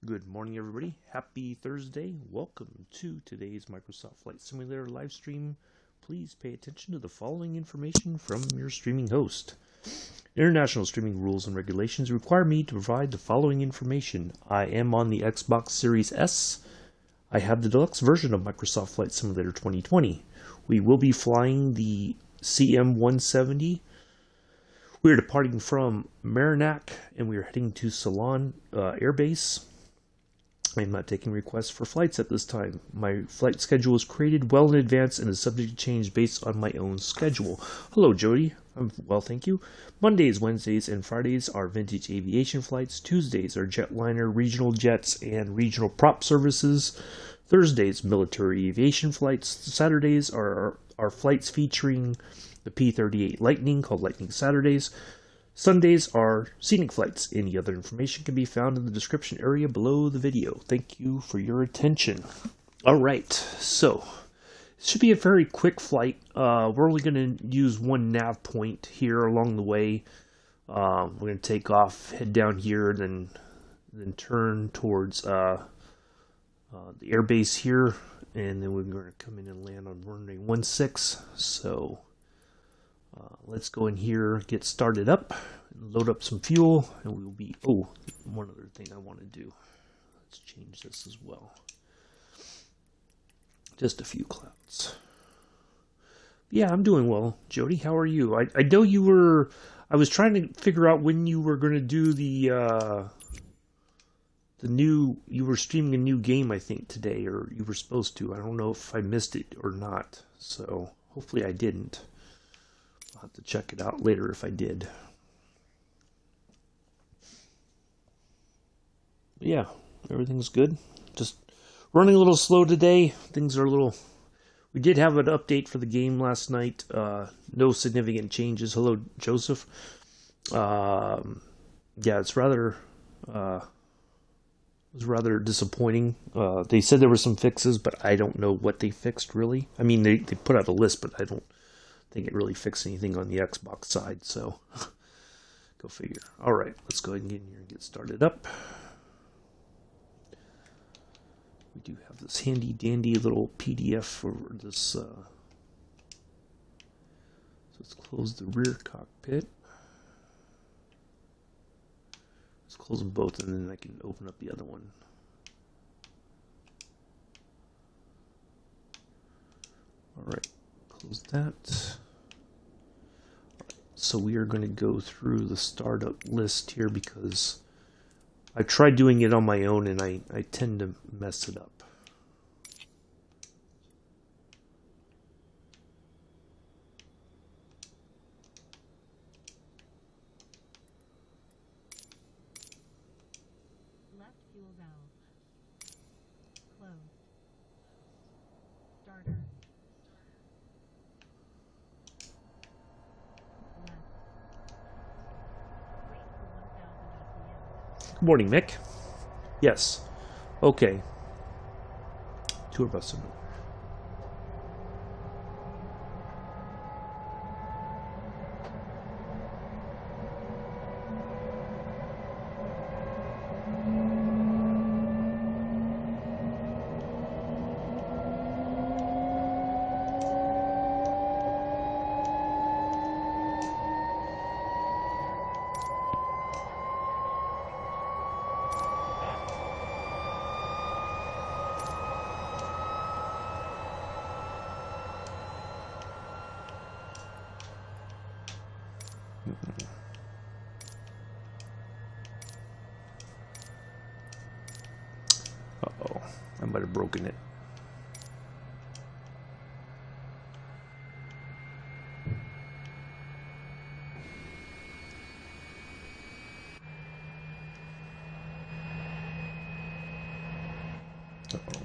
Good morning, everybody. Happy Thursday. Welcome to today's Microsoft Flight Simulator live stream. Please pay attention to the following information from your streaming host. International streaming rules and regulations require me to provide the following information. I am on the Xbox Series S. I have the deluxe version of Microsoft Flight Simulator 2020. We will be flying the CM-170. We are departing from Marignac and we are heading to Salon Air Base. I am not taking requests for flights at this time. My flight schedule is created well in advance and is subject to change based on my own schedule. Hello, Jody. I'm well, thank you. Mondays, Wednesdays, and Fridays are vintage aviation flights. Tuesdays are jetliner, regional jets, and regional prop services. Thursdays, military aviation flights. Saturdays are flights featuring the P-38 Lightning, called Lightning Saturdays. Sundays are scenic flights. Any other information can be found in the description area below the video. Thank you for your attention. Alright, so it should be a very quick flight. We're only going to use one nav point here along the way. We're going to take off, head down here, then turn towards the airbase here, and then we're going to come in and land on runway 16. So let's go in here, get started up, load up some fuel, and we will be... Oh, one other thing I want to do. Let's change this as well. Just a few clouds. Yeah, I'm doing well. Jody, how are you? I know you were... I was trying to figure out when you were going to do the new... You were streaming a new game, I think, today, or you were supposed to. I don't know if I missed it or not, so hopefully I didn't. I'll have to check it out later if I did. Yeah, everything's good. Just running a little slow today. Things are a little... We did have an update for the game last night. No significant changes. Hello, Joseph. Yeah, it's rather... it was rather disappointing. They said there were some fixes, but I don't know what they fixed, really. I mean, they put out a list, but I don't think it really fixed anything on the Xbox side, so go figure. Alright, let's go ahead and get in here and get started up. We do have this handy dandy little PDF for this, so let's close the rear cockpit. Let's close them both and then I can open up the other one. Alright. Close that. So we are going to go through the startup list here because I tried doing it on my own and I tend to mess it up. Left fuel valve. Closed. Starter. Good morning, Mick. Yes. Okay. Tour bus. Uh-oh, I might have broken it. Uh-oh.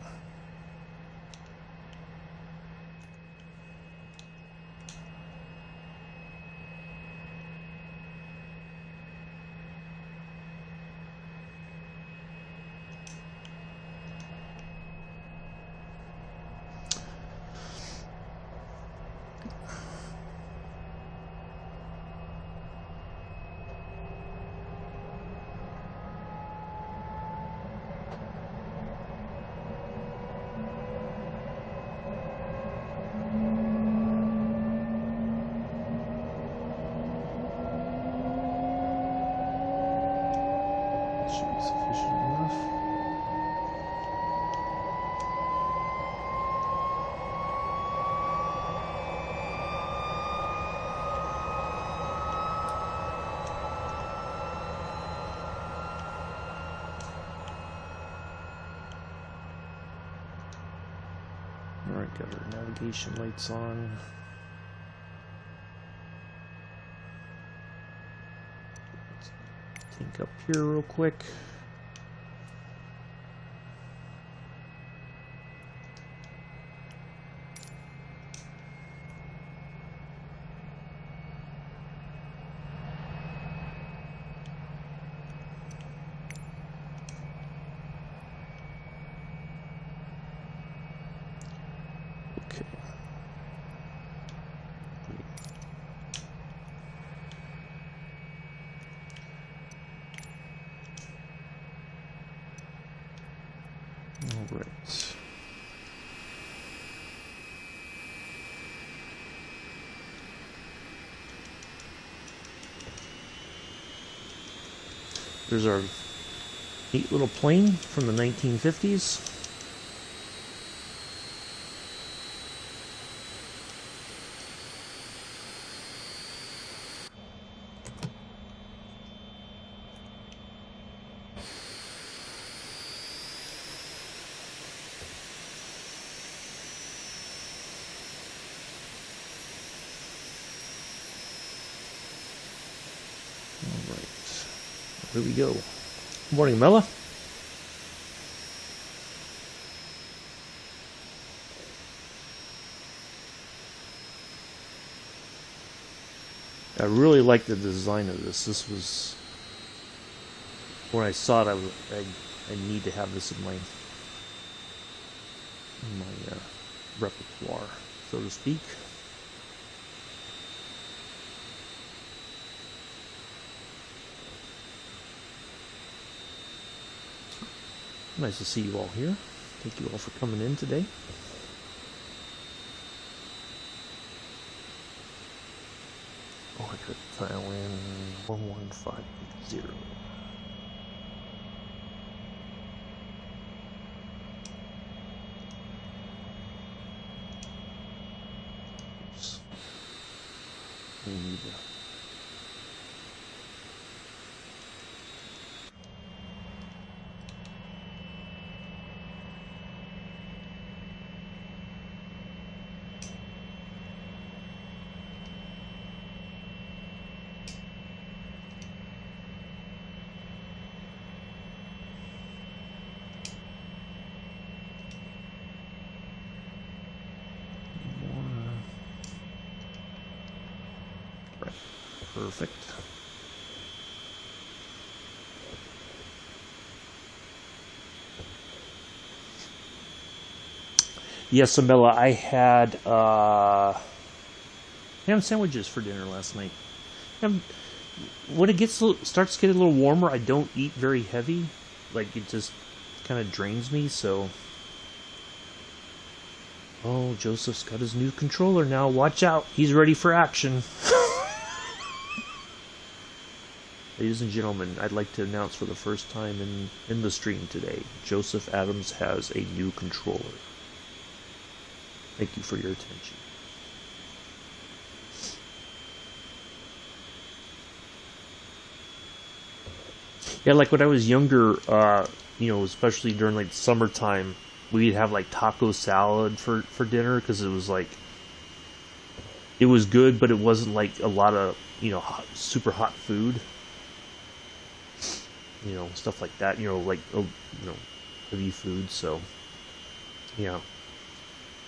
Should be sufficient enough. Alright, got our navigation lights on. Let's tank up here real quick. Okay. All right. There's our neat little plane from the 1950s. Here we go. Good morning, Mella. I really like the design of this. This was, when I saw it, I need to have this in my repertoire, so to speak. Nice to see you all here. Thank you all for coming in today. Oh, I got dial in 11580. Oops. We need perfect. Yes, Amela, I had ham sandwiches for dinner last night. When it starts getting a little warmer, I don't eat very heavy. Like, it just kind of drains me, so... Oh, Joseph's got his new controller now. Watch out. He's ready for action. Ladies and gentlemen, I'd like to announce for the first time in the stream today, Joseph Adams has a new controller. Thank you for your attention. Yeah, like when I was younger, especially during like summertime, we'd have like taco salad for dinner because it was like, it was good, but it wasn't like a lot of, super hot food. Stuff like that, heavy food, so, yeah.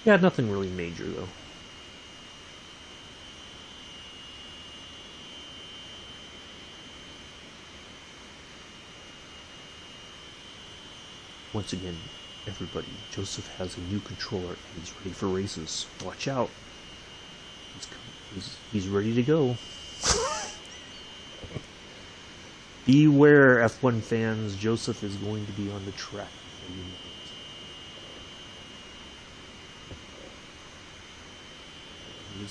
Yeah, nothing really major, though. Once again, everybody, Joseph has a new controller, and he's ready for races. Watch out. He's ready to go. Beware, F1 fans, Joseph is going to be on the track. Did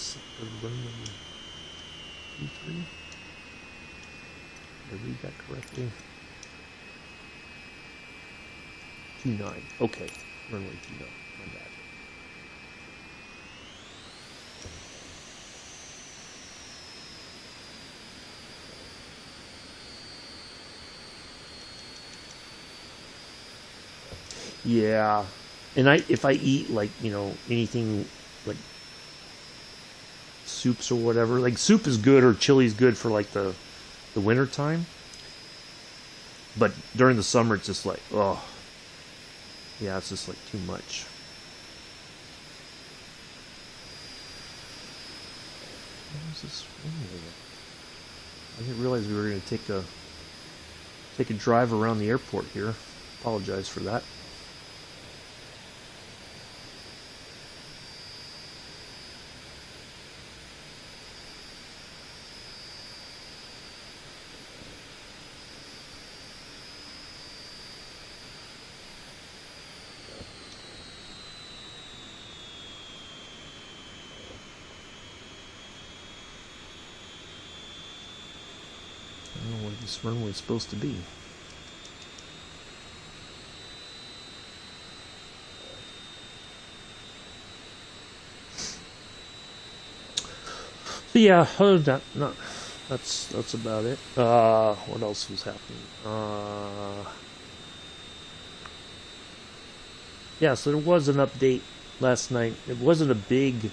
I read that correctly? 29. Okay, runway 29. My bad. Yeah, and if I eat like anything like soups or whatever, like soup is good or chili's good for like the winter time, but during the summer it's just like oh yeah, it's just like too much. What was this? I didn't realize we were going to take a drive around the airport here. Apologize for that. I don't know what this runway is supposed to be. So yeah, other than that, that's about it. What else was happening? Yeah, so there was an update last night. It wasn't a big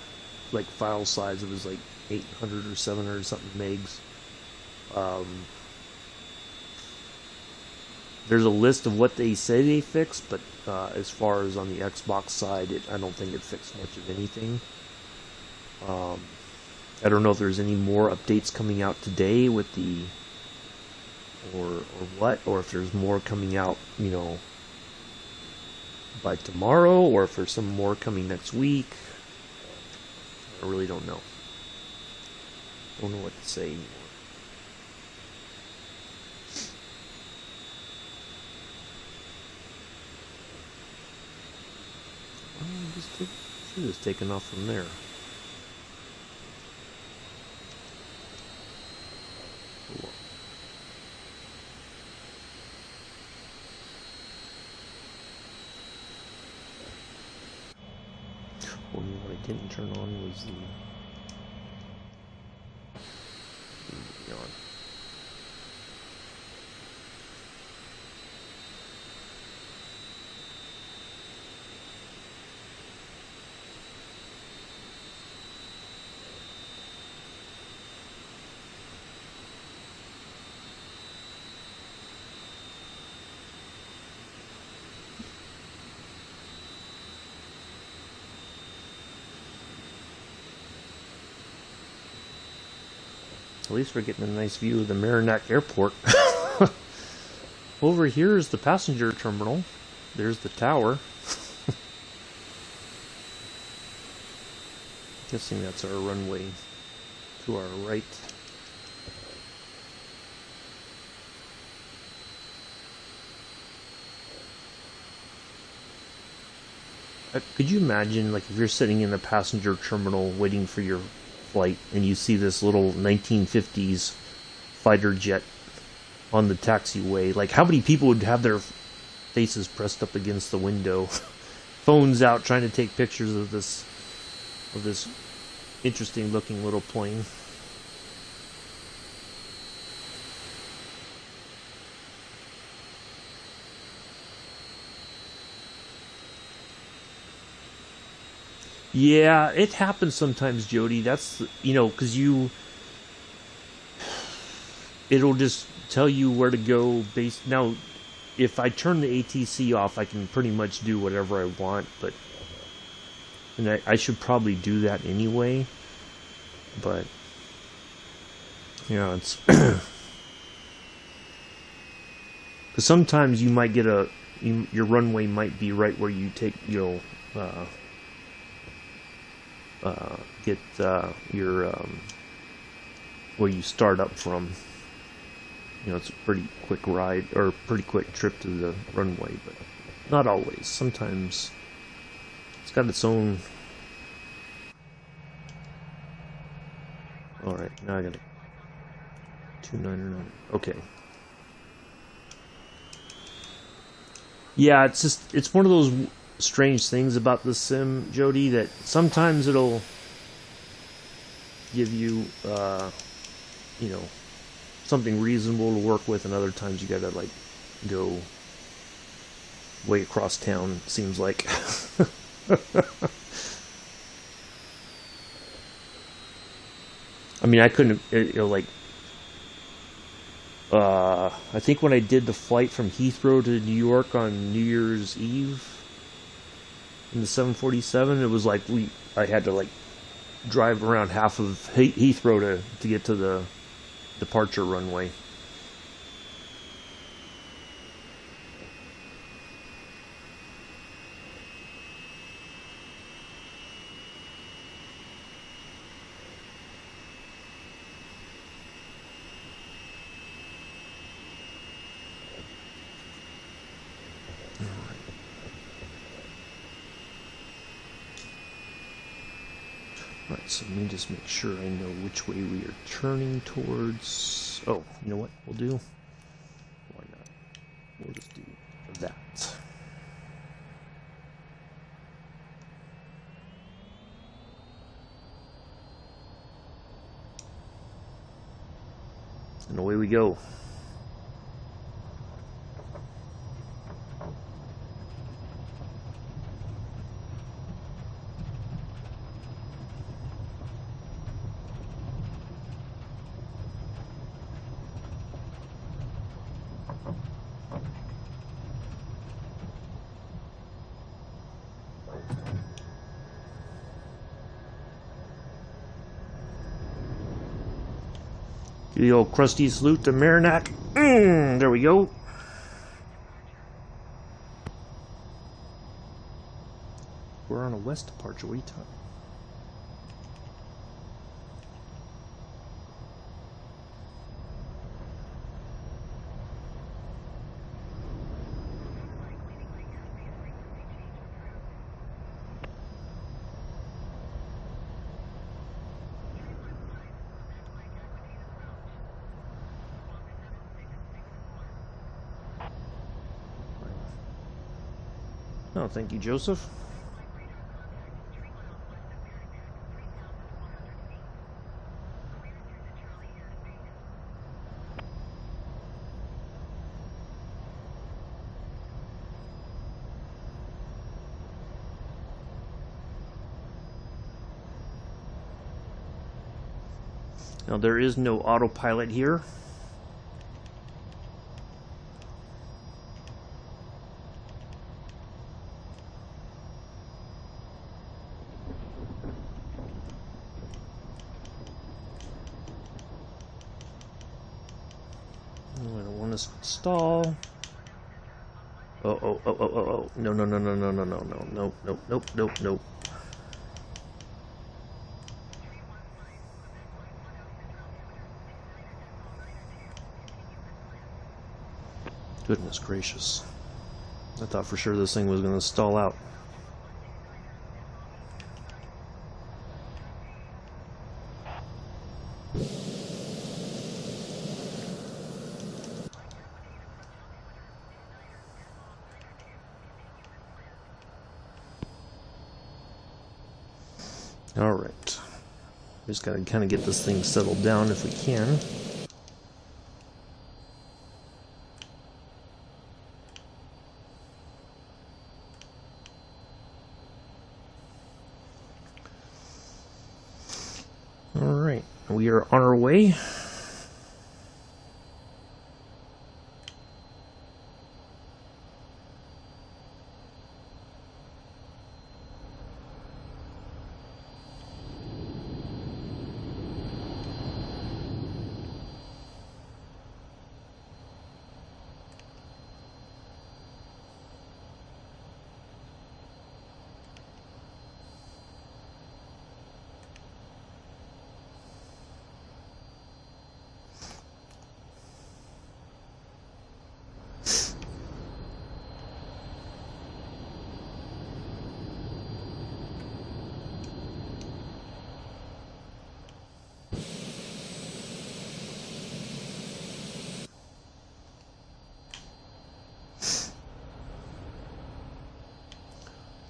like file size. It was like 800 or 700 something megs. There's a list of what they say they fixed, but as far as on the Xbox side, I don't think it fixed much of anything. I don't know if there's any more updates coming out today with the or what, or if there's more coming out, by tomorrow, or if there's some more coming next week. I really don't know. Don't know what to say anymore. Should have taken off from there. What I didn't turn on was the on. At least we're getting a nice view of the Marignac airport. Over here is the passenger terminal. There's the tower. Guessing that's our runway to our right. Could you imagine, like, if you're sitting in the passenger terminal waiting for your flight and you see this little 1950s fighter jet on the taxiway? Like, how many people would have their faces pressed up against the window, phones out, trying to take pictures of this interesting looking little plane? Yeah, it happens sometimes, Jody. That's, because it'll just tell you where to go based. Now, if I turn the ATC off, I can pretty much do whatever I want, and I should probably do that anyway. But, it's, because sometimes you might get your runway might be right where you take, get your where you start up from. It's a pretty quick ride or pretty quick trip to the runway, but not always. Sometimes it's got its own. All right, now I got it. 299. Okay. Yeah, it's one of those strange things about the sim, Jody, that sometimes it'll give you, you know, something reasonable to work with, and other times you gotta like go way across town. Seems like. I mean, I couldn't, like, I think when I did the flight from Heathrow to New York on New Year's Eve in the 747, it was like I had to like drive around half of Heathrow to get to the departure runway. Right, so let me just make sure I know which way we are turning towards. Oh, you know what we'll do? Why not? We'll just do that. And away we go. Do the old crusty salute to Marignac. There we go. We're on a west departure. What are you talking? Oh, thank you, Joseph. Now, there is no autopilot here. I don't want to stall. Oh. No. Nope. Goodness gracious. I thought for sure this thing was going to stall out. Alright. Just got to kind of get this thing settled down if we can. Alright, we are on our way.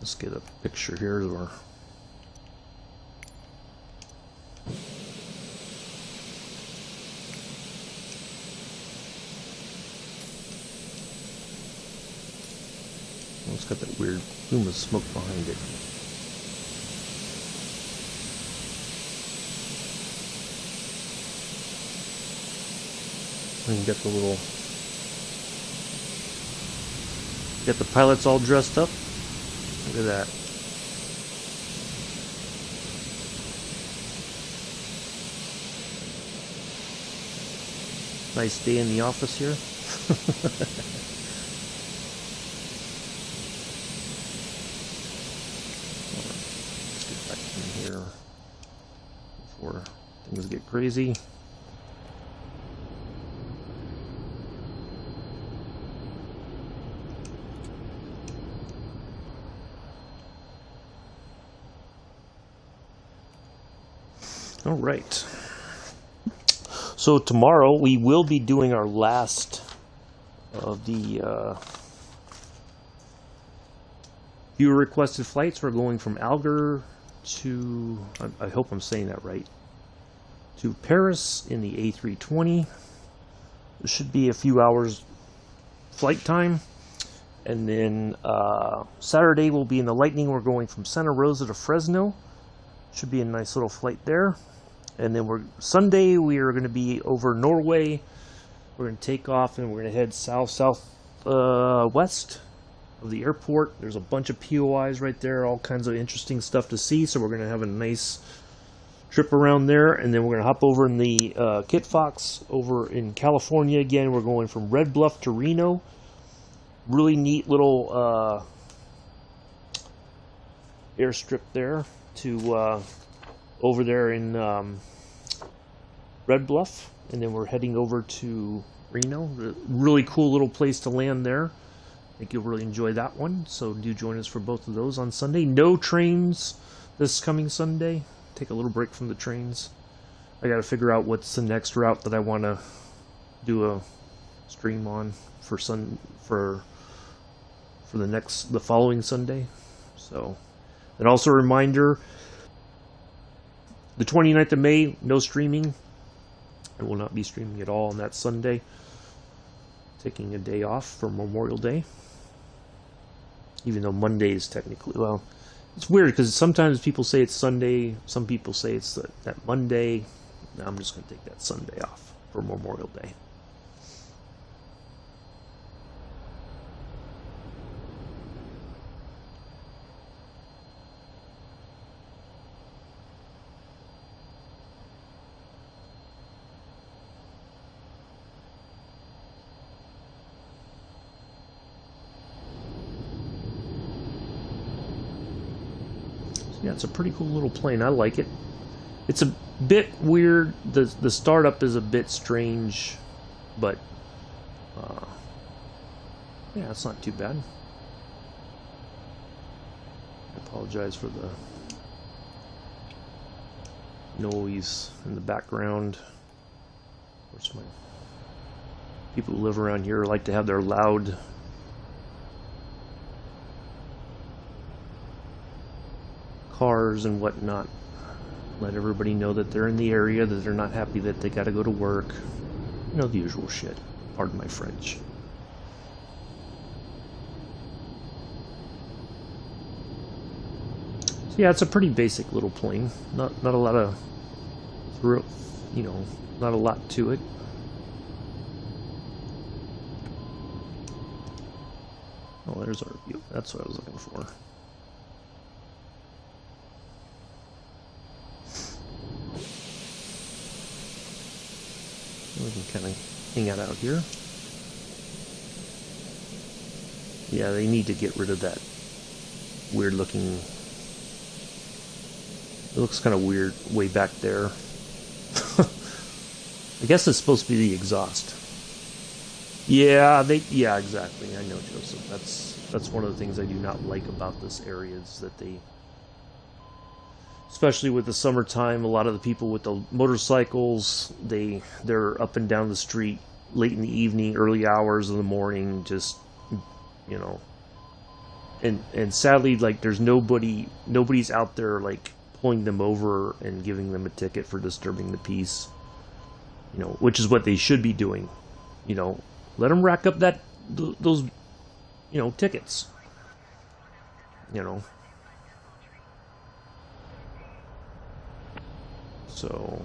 Let's get a picture here of our... It's got that weird plume of smoke behind it. And you got the little... Got the pilots all dressed up. Look at that. Nice day in the office here. Let's get back in here before things get crazy. All right. So tomorrow we will be doing our last of the viewer requested flights. We're going from Alger to, I hope I'm saying that right, to Paris in the A320. There should be a few hours flight time. And then Saturday we'll be in the Lightning. We're going from Santa Rosa to Fresno. Should be a nice little flight there. And then Sunday we are going to be over Norway. We're going to take off and we're going to head southwest of the airport. There's a bunch of POIs right there, all kinds of interesting stuff to see. So we're going to have a nice trip around there, and then we're going to hop over in the Kit Fox over in California again. We're going from Red Bluff to Reno. Really neat little airstrip there to over there in Red Bluff, and then we're heading over to Reno. Really cool little place to land there. I think you'll really enjoy that one, so do join us for both of those on Sunday. No trains this coming Sunday. Take a little break from the trains. I got to figure out what's the next route that I want to do a stream on for the following Sunday. So, and also a reminder, the 29th of May, no streaming. I will not be streaming at all on that Sunday. Taking a day off for Memorial Day. Even though Monday is technically, well, it's weird because sometimes people say it's Sunday, some people say it's that Monday. Now I'm just going to take that Sunday off for Memorial Day. Yeah, it's a pretty cool little plane. I like it. It's a bit weird. The startup is a bit strange, but yeah, it's not too bad. I apologize for the noise in the background. Of course, my people who live around here like to have their loud cars and whatnot. Let everybody know that they're in the area, that they're not happy that they got to go to work. You know, the usual shit. Pardon my French. So yeah, it's a pretty basic little plane. Not a lot of, not a lot to it. Oh, there's our view. That's what I was looking for. We can kind of hang out here. Yeah, they need to get rid of that weird looking... It looks kind of weird way back there. I guess it's supposed to be the exhaust. Yeah, exactly. I know, Joseph. That's one of the things I do not like about this area is that they... Especially with the summertime, a lot of the people with the motorcycles, they're up and down the street late in the evening, early hours of the morning, just, and sadly, like, there's nobody's out there like pulling them over and giving them a ticket for disturbing the peace. You know, which is what they should be doing. You know, let them rack up those, you know, tickets. You know. So.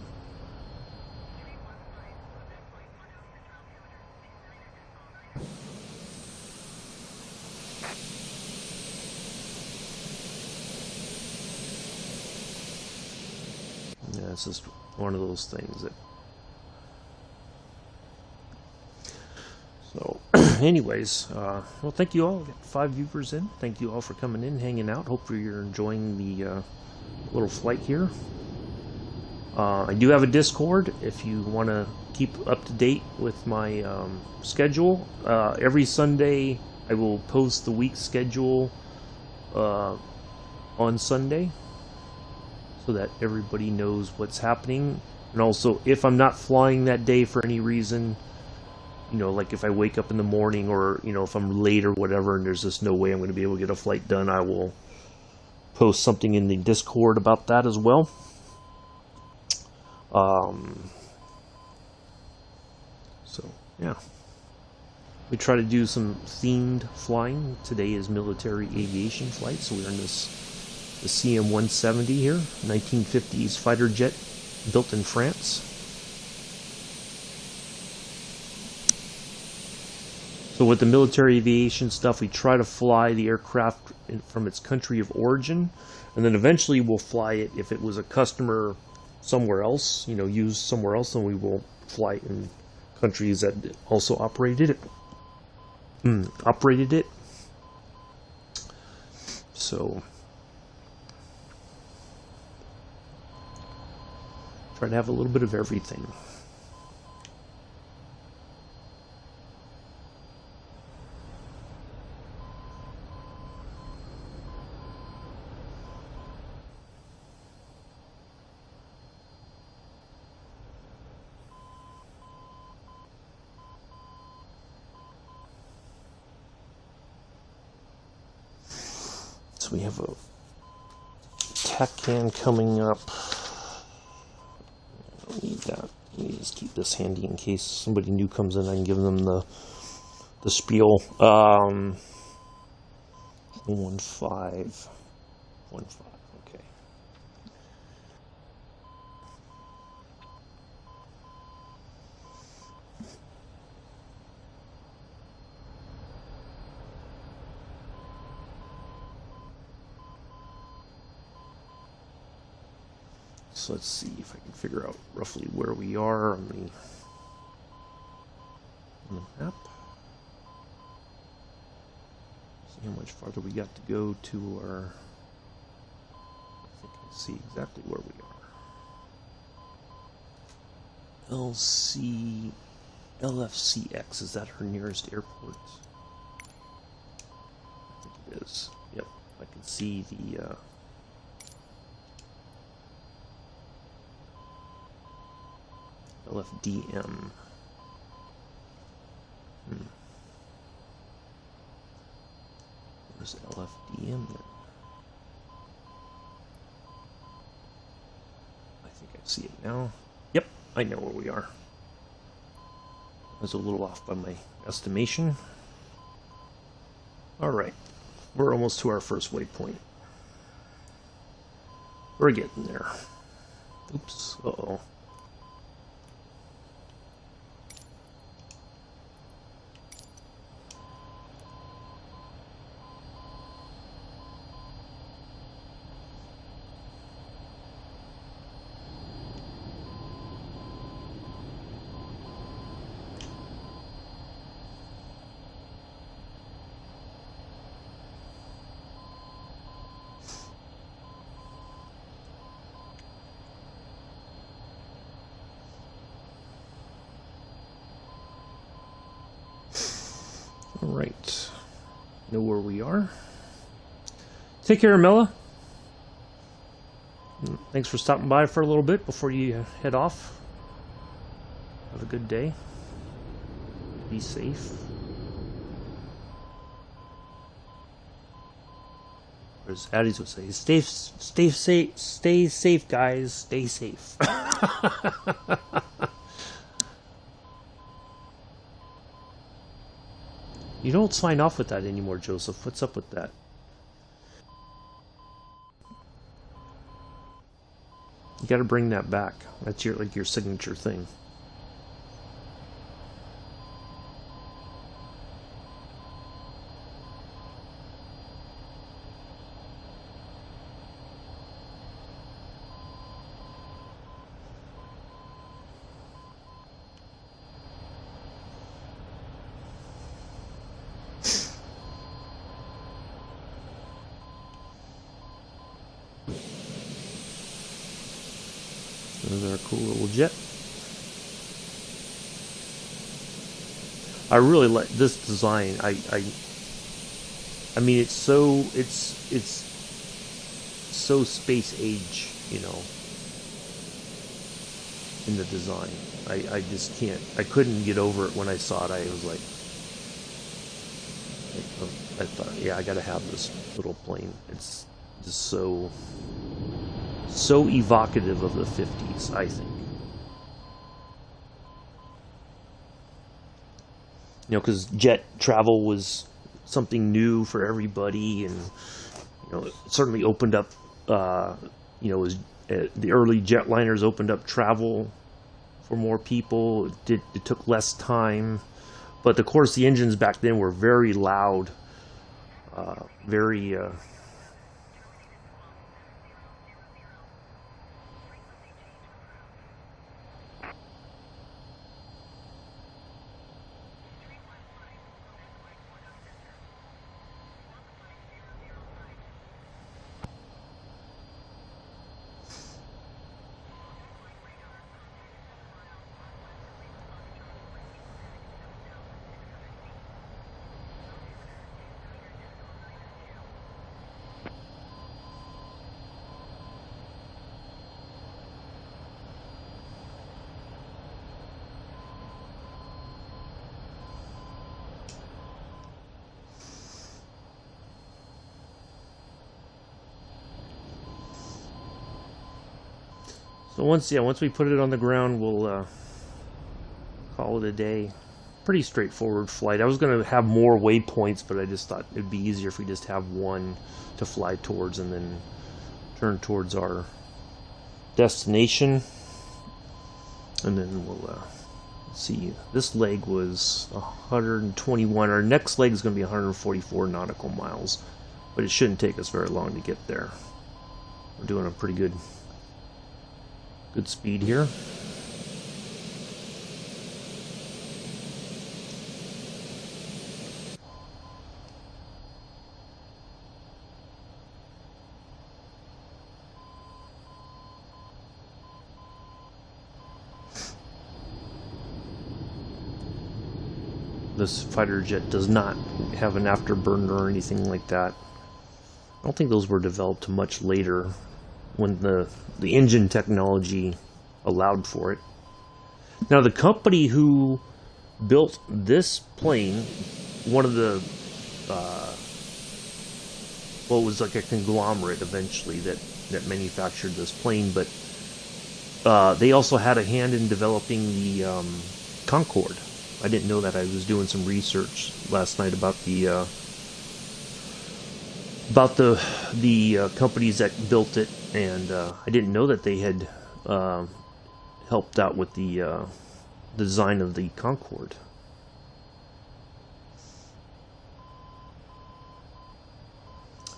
Yeah, it's just one of those things that. So, anyways, well, thank you all. We got 5 viewers in. Thank you all for coming in, hanging out. Hopefully you're enjoying the little flight here. I do have a Discord if you want to keep up to date with my schedule. Every Sunday I will post the week's schedule on Sunday so that everybody knows what's happening. And also, if I'm not flying that day for any reason, you know, like if I wake up in the morning, or, you know, if I'm late or whatever and there's just no way I'm going to be able to get a flight done, I will post something in the Discord about that as well. So, yeah. We try to do some themed flying. Today is military aviation flight, so we're in the CM-170 here, 1950s fighter jet built in France. So with the military aviation stuff, we try to fly the aircraft from its country of origin, and then eventually we'll fly it if it was a customer somewhere else, you know, used somewhere else, and we will fly it in countries that also operated it. So try to have a little bit of everything. So we have a tack can coming up. I don't need that. Let me just keep this handy in case somebody new comes in. I can give them the spiel. 1515. Okay. So let's see if I can figure out roughly where we are on the map. See how much farther we got to go to our. I think I see exactly where we are. LFCX, is that her nearest airport? I think it is. Yep, I can see the. LFDM. Where's LFDM then? I think I see it now. Yep, I know where we are. I was a little off by my estimation. Alright, we're almost to our first waypoint. We're getting there. Oops, uh-oh. Alright, know where we are. Take care, Mela. Thanks for stopping by for a little bit before you head off. Have a good day. Be safe. as Addis would say, stay safe, guys, stay safe. You don't sign off with that anymore, Joseph. What's up with that? You got to bring that back. That's your signature thing. There's our cool little jet. I really like this design. I mean, it's so space age, you know, in the design. I just can't. I couldn't get over it when I saw it. I was like, I thought, yeah, I gotta have this little plane. It's just so evocative of the 50s, I think. You know, because jet travel was something new for everybody, and you know, it certainly opened up. You know, the early jetliners opened up travel for more people. It took less time, but of course the engines back then were very loud, very. So once we put it on the ground, we'll call it a day. Pretty straightforward flight. I was going to have more waypoints, but I just thought it'd be easier if we just have one to fly towards and then turn towards our destination. And then we'll see. This leg was 121. Our next leg is going to be 144 nautical miles, but it shouldn't take us very long to get there. We're doing a pretty good speed here. This fighter jet does not have an afterburner or anything like that. I don't think those were developed much later, when the engine technology allowed for it. Now, the company who built this plane, one of the well, it was like a conglomerate eventually that manufactured this plane, but they also had a hand in developing the Concorde. I didn't know that. I was doing some research last night about the companies that built it, and I didn't know that they had helped out with the design of the Concorde.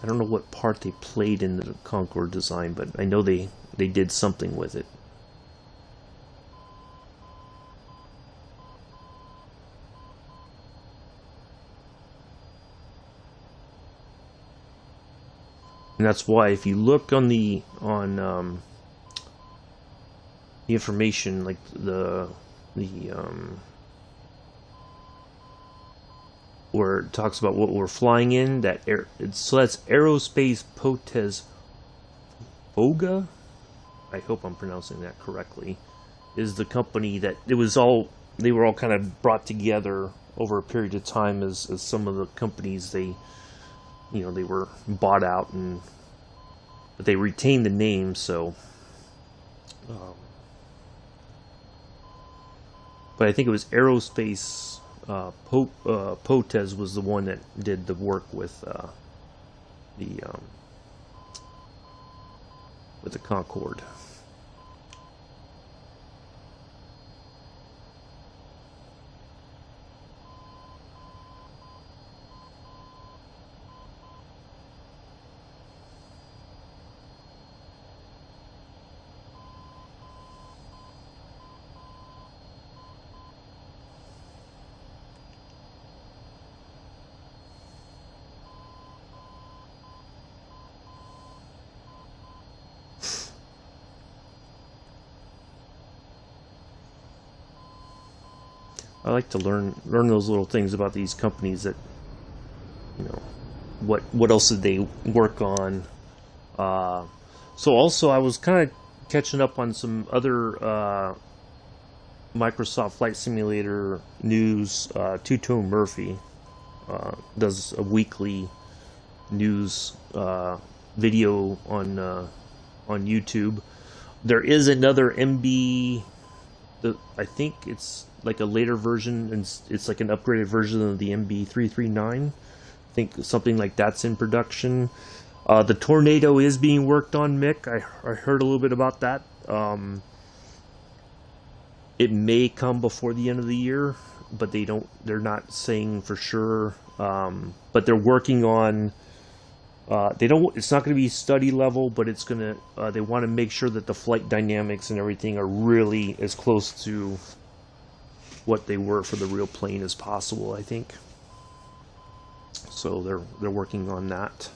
I don't know what part they played in the Concorde design, but I know they did something with it. And that's why, if you look on the information, like where it talks about what we're flying in, so that's Aerospatiale-Potez Fouga. I hope I'm pronouncing that correctly. Is the company that they were all kind of brought together over a period of time as some of the companies they you know, they were bought out, but they retained the name. So, but I think it was Aerospatiale-Potez was the one that did the work with the Concorde. I like to learn those little things about these companies that, you know, what else did they work on. So also I was kind of catching up on some other Microsoft Flight Simulator news. Two-Tone Murphy does a weekly news video on YouTube. There is another MB. I think it's like a later version, and it's like an upgraded version of the MB339. I think something like that's in production. The Tornado is being worked on, Mick. I heard a little bit about that. It may come before the end of the year, but they're not saying for sure. But they're working on. It's not going to be study level, but it's going to. They want to make sure that the flight dynamics and everything are really as close to what they were for the real plane as possible, I think. So they're working on that.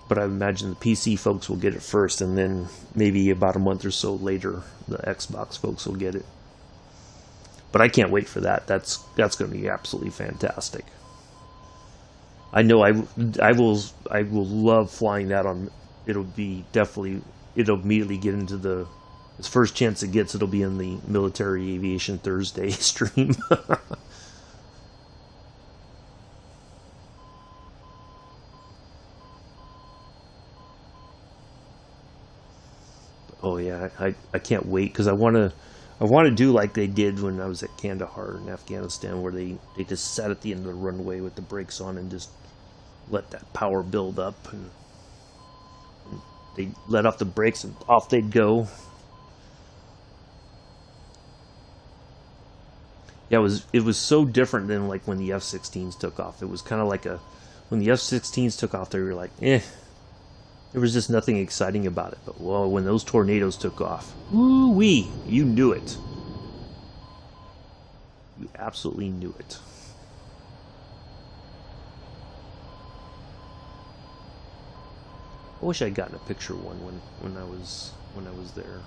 But I imagine the PC folks will get it first, and then maybe about a month or so later, the Xbox folks will get it. But I can't wait for that. That's going to be absolutely fantastic. I know I will love flying that on. It'll immediately get into the first chance it gets. It'll be in the Military Aviation Thursday stream. Oh yeah, I can't wait because I want to do like they did when I was at Kandahar in Afghanistan, where they just sat at the end of the runway with the brakes on and just let that power build up, and they let off the brakes and off they'd go. Yeah, it was so different than like when the F-16s took off. It was kind of like when the F-16s took off, they were like, eh. There was just nothing exciting about it. But whoa, when those tornadoes took off, woo-wee, you knew it. You absolutely knew it. I wish I'd gotten a picture of one when I was there.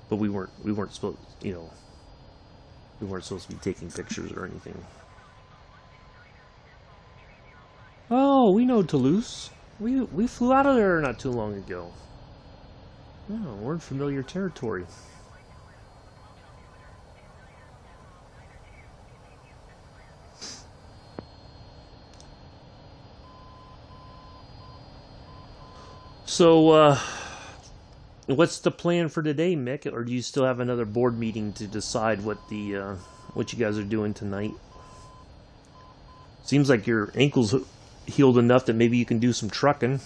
But we weren't supposed, you know. We weren't supposed to be taking pictures or anything. Oh, we know Toulouse. We flew out of there not too long ago. Oh, we're in familiar territory. So, what's the plan for today, Mick? Or do you still have another board meeting to decide what you guys are doing tonight? Seems like your ankle's healed enough that maybe you can do some trucking.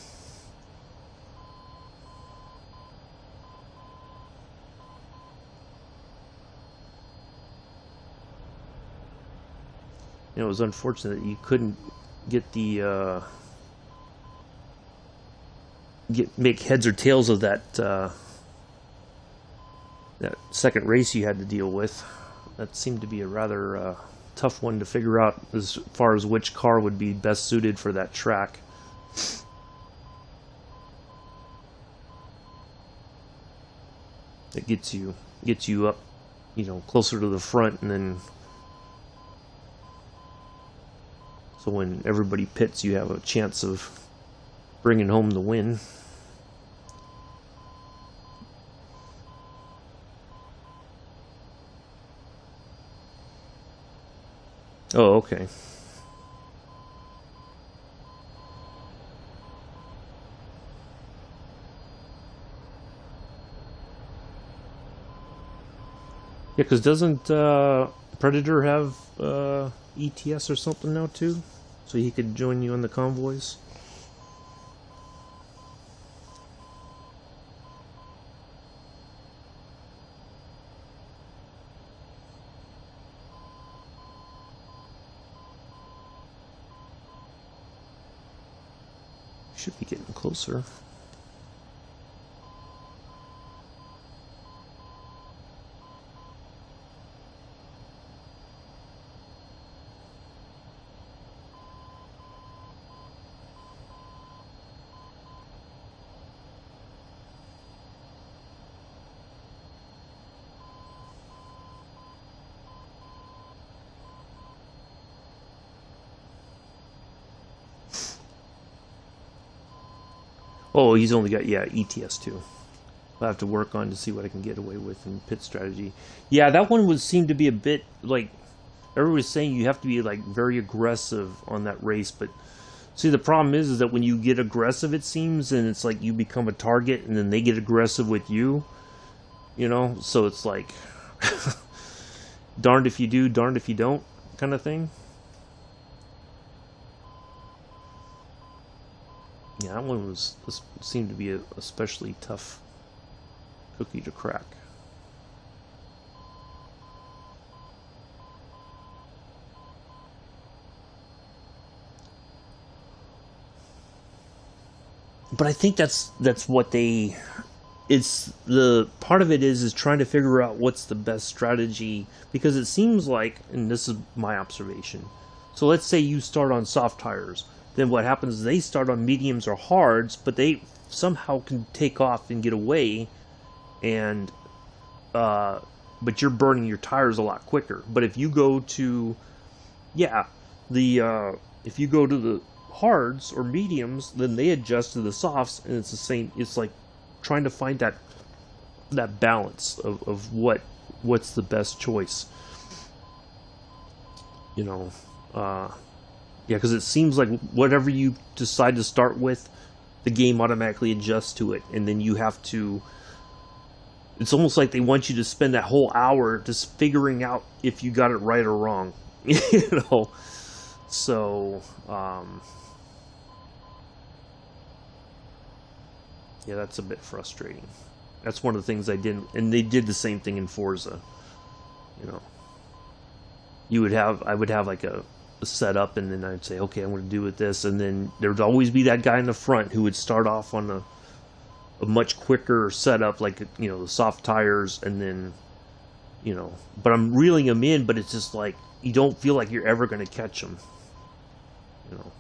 You know, it was unfortunate that you couldn't get make heads or tails of that second race you had to deal with. That seemed to be a rather tough one to figure out as far as which car would be best suited for that track. It gets you up, you know, closer to the front, and then so when everybody pits, you have a chance of bringing home the win. Oh, okay. Yeah, because doesn't Predator have ETS or something now too? So he could join you on the convoys? Should be getting closer. Oh, he's only got, yeah, ETS too. I'll have to work on to see what I can get away with in pit strategy. Yeah, that one would seem to be a bit like everybody's saying you have to be like very aggressive on that race, but see the problem is that when you get aggressive it seems and it's like you become a target and then they get aggressive with you, you know, so it's like darned if you do, darned if you don't kind of thing. Yeah, that one was seemed to be a especially tough cookie to crack. But I think that's what they, it's the part of it is trying to figure out what's the best strategy, because it seems like, and this is my observation, so let's say you start on soft tires, then what happens is they start on mediums or hards, but they somehow can take off and get away, and but you're burning your tires a lot quicker. But if you go to, yeah, the if you go to the hards or mediums, then they adjust to the softs, and it's the same. It's like trying to find that balance of what's the best choice. You know, yeah, because it seems like whatever you decide to start with, the game automatically adjusts to it, and then you have to. It's almost like they want you to spend that whole hour just figuring out if you got it right or wrong. You know, so yeah, that's a bit frustrating. That's one of the things I didn't, and they did the same thing in Forza. You know, I would have like a setup, and then I'd say, okay, I'm going to do with this, and then there would always be that guy in the front who would start off on a much quicker setup, like, you know, the soft tires, and then, you know, but I'm reeling them in, but it's just like you don't feel like you're ever going to catch them, you know.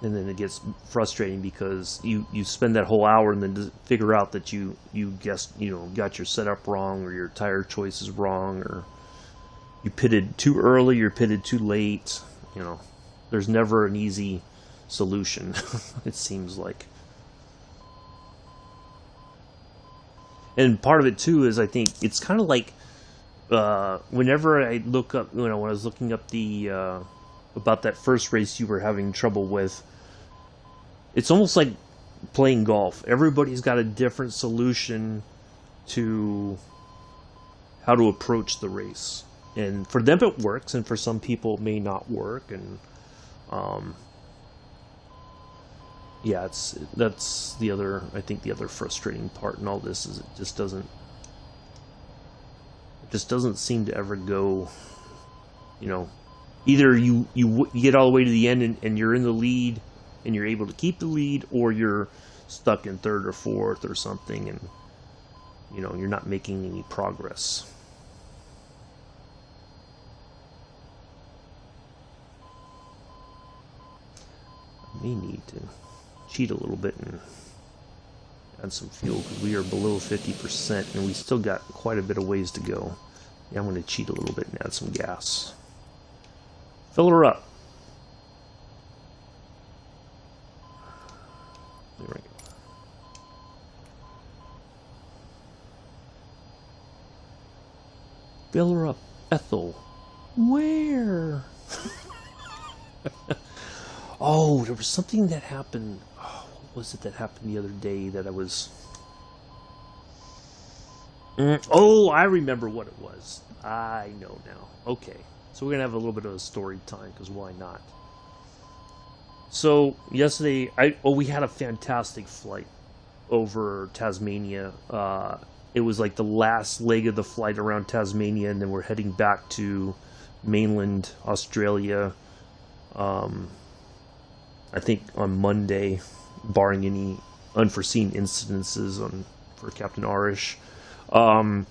And then it gets frustrating because you spend that whole hour and then to figure out that you guessed, you know, got your setup wrong, or your tire choice is wrong, or you pitted too early, you're pitted too late. You know, there's never an easy solution. It seems like. And part of it too is I think it's kind of like whenever I look up, you know, when I was looking up the about that first race you were having trouble with, it's almost like playing golf. Everybody's got a different solution to how to approach the race, and for them it works, and for some people it may not work. And yeah, that's the other, I think the other frustrating part in all this is it just doesn't seem to ever go, you know, either you get all the way to the end and you're in the lead and you're able to keep the lead, or you're stuck in third or fourth or something, and, you know, you're not making any progress. I may need to cheat a little bit and add some fuel, because we are below 50% and we still got quite a bit of ways to go. Yeah, I'm going to cheat a little bit and add some gas. Fill her up. There we go. Fill her up, Ethel. Where? Oh, there was something that happened. Oh, what was it that happened the other day that I was... Oh, I remember what it was. I know now. Okay. So we're going to have a little bit of a story time, because why not? So, yesterday, we had a fantastic flight over Tasmania. It was like the last leg of the flight around Tasmania, and then we're heading back to mainland Australia, I think on Monday, barring any unforeseen incidences for Captain Arish. But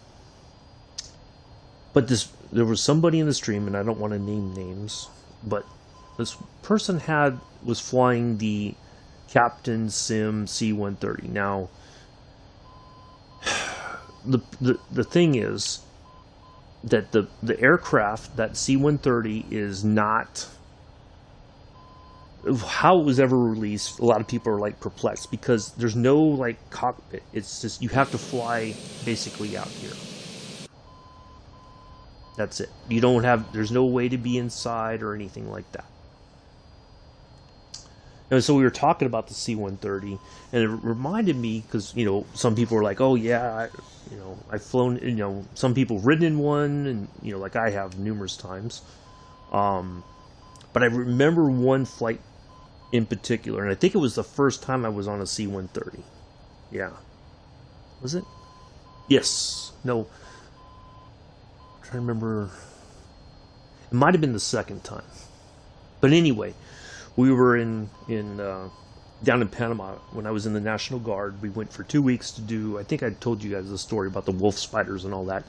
there was somebody in the stream, and I don't want to name names, but this person was flying the Captain Sim C-130. Now, the thing is that the aircraft, that C-130, is not... How it was ever released, a lot of people are like perplexed, because there's no like cockpit. It's just you have to fly basically out here. That's it. There's no way to be inside or anything like that. And so we were talking about the C-130, and it reminded me, because, some people were like, oh yeah, I've flown, some people ridden in one, and, like I have numerous times. But I remember one flight in particular, and I think it was the first time I was on a C-130. Yeah. Was it? Yes. No. I'm trying to remember. It might have been the second time. But anyway, we were down in Panama when I was in the National Guard. We went for 2 weeks to do, I think I told you guys the story about the wolf spiders and all that.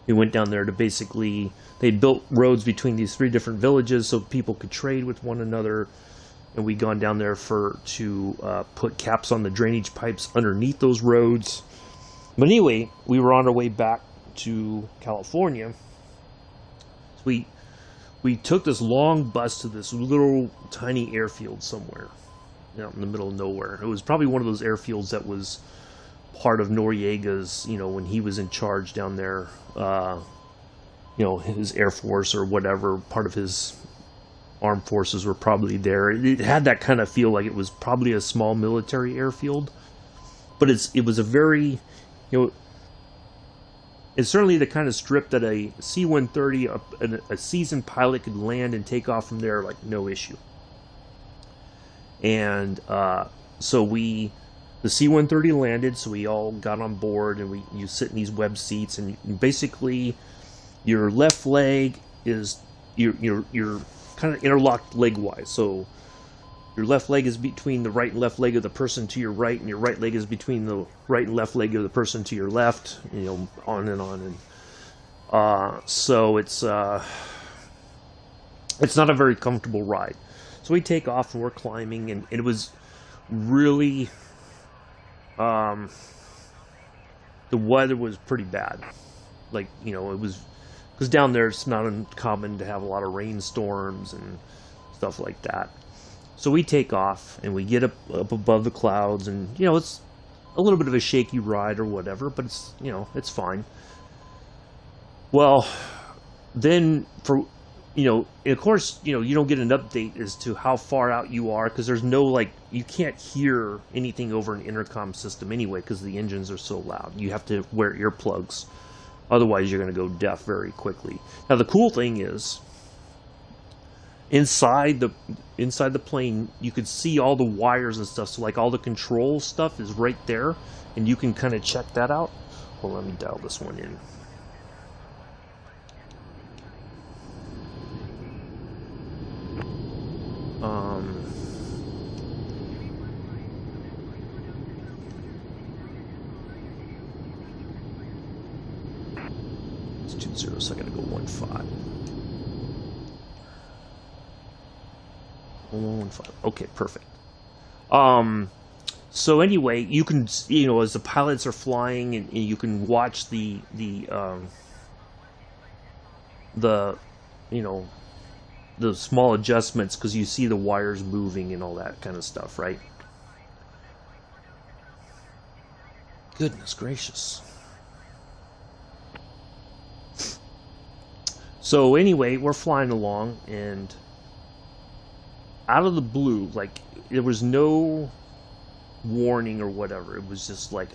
We went down there to basically, they built roads between these 3 different villages so people could trade with one another. And we'd gone down there to put caps on the drainage pipes underneath those roads. But anyway, we were on our way back to California. So we took this long bus to this little tiny airfield somewhere out in the middle of nowhere. It was probably one of those airfields that was part of Noriega's, when he was in charge down there, his Air Force or whatever, part of his armed forces were probably there. It had that kind of feel like it was probably a small military airfield, but it was a very, it's certainly the kind of strip that a C-130, a seasoned pilot could land and take off from there like no issue. And so the C-130 landed, so we all got on board, and you sit in these web seats, and basically your left leg is your kind of interlocked leg-wise. So your left leg is between the right and left leg of the person to your right, and your right leg is between the right and left leg of the person to your left, on and on. And so it's not a very comfortable ride. So we take off, and we're climbing, and it was really... the weather was pretty bad. Like, it was... Because down there, it's not uncommon to have a lot of rainstorms and stuff like that. So we take off, and we get up above the clouds, and, it's a little bit of a shaky ride or whatever, but it's, it's fine. Well, then, of course, you don't get an update as to how far out you are, because there's no, you can't hear anything over an intercom system anyway, because the engines are so loud. You have to wear earplugs. Otherwise, you're going to go deaf very quickly. Now, the cool thing is, inside the plane, you could see all the wires and stuff. So, all the control stuff is right there, and you can kind of check that out. Well, let me dial this one in. It's 20, so I gotta go 15. 115. Okay, perfect. So anyway, you can, as the pilots are flying, and you can watch the small adjustments, because you see the wires moving and all that kind of stuff, right? Goodness gracious. So anyway, we're flying along, and out of the blue, like, there was no warning or whatever. It was just like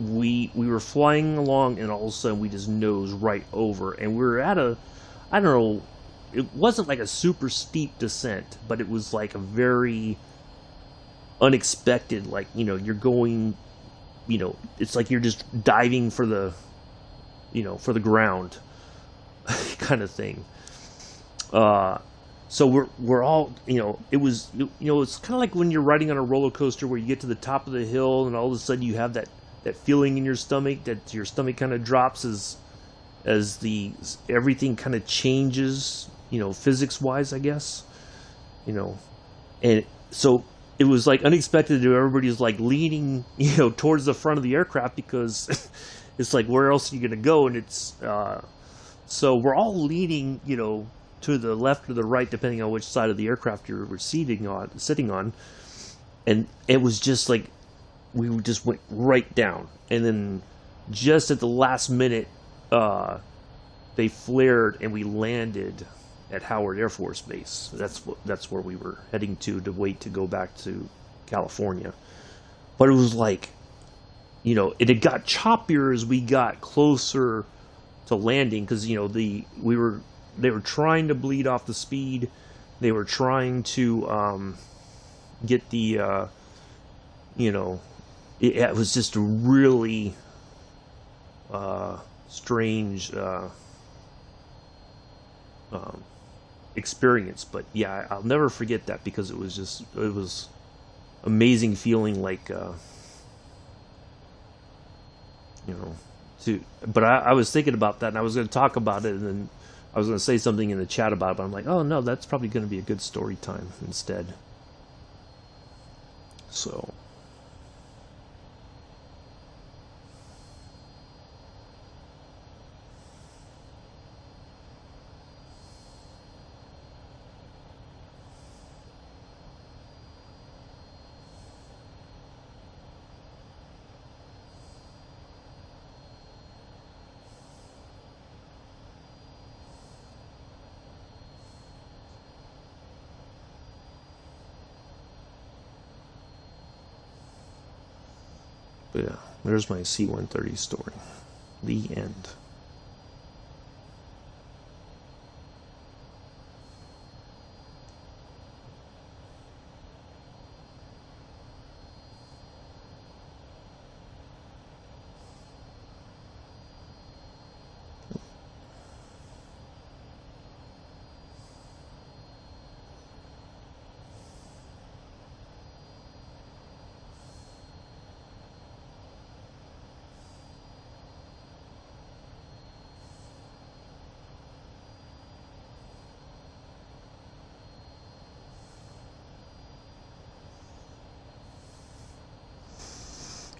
we were flying along, and all of a sudden we just nosed right over, and we were at a, I don't know, it wasn't like a super steep descent, but it was like a very unexpected, like, you know, you're going, you know, it's like you're just diving for the, you know, for the ground kind of thing. So we're all, you know, it was, you know, it's kind of like when you're riding on a roller coaster where you get to the top of the hill and all of a sudden you have that feeling in your stomach, that your stomach kind of drops as the everything kind of changes, you know, physics wise, I guess, you know. And so it was like unexpected to everybody's like leaning, you know, towards the front of the aircraft, because it's like, where else are you going to go? And it's so we're all leaning, you know, to the left or the right, depending on which side of the aircraft you're sitting on. And it was just like, we just went right down. And then just at the last minute, they flared and we landed at Howard Air Force Base. That's where we were heading to wait to go back to California. But it was like, you know, it had got choppier as we got closer to landing, because, you know, they were trying to bleed off the speed. They were trying to get the you know, it was just a really strange experience. But yeah, I'll never forget that, because it was amazing feeling, like, you know, but I was thinking about that, and I was going to talk about it, and then I was going to say something in the chat about it, but I'm like, oh no, that's probably going to be a good story time instead. So but yeah, there's my C-130 story. The end.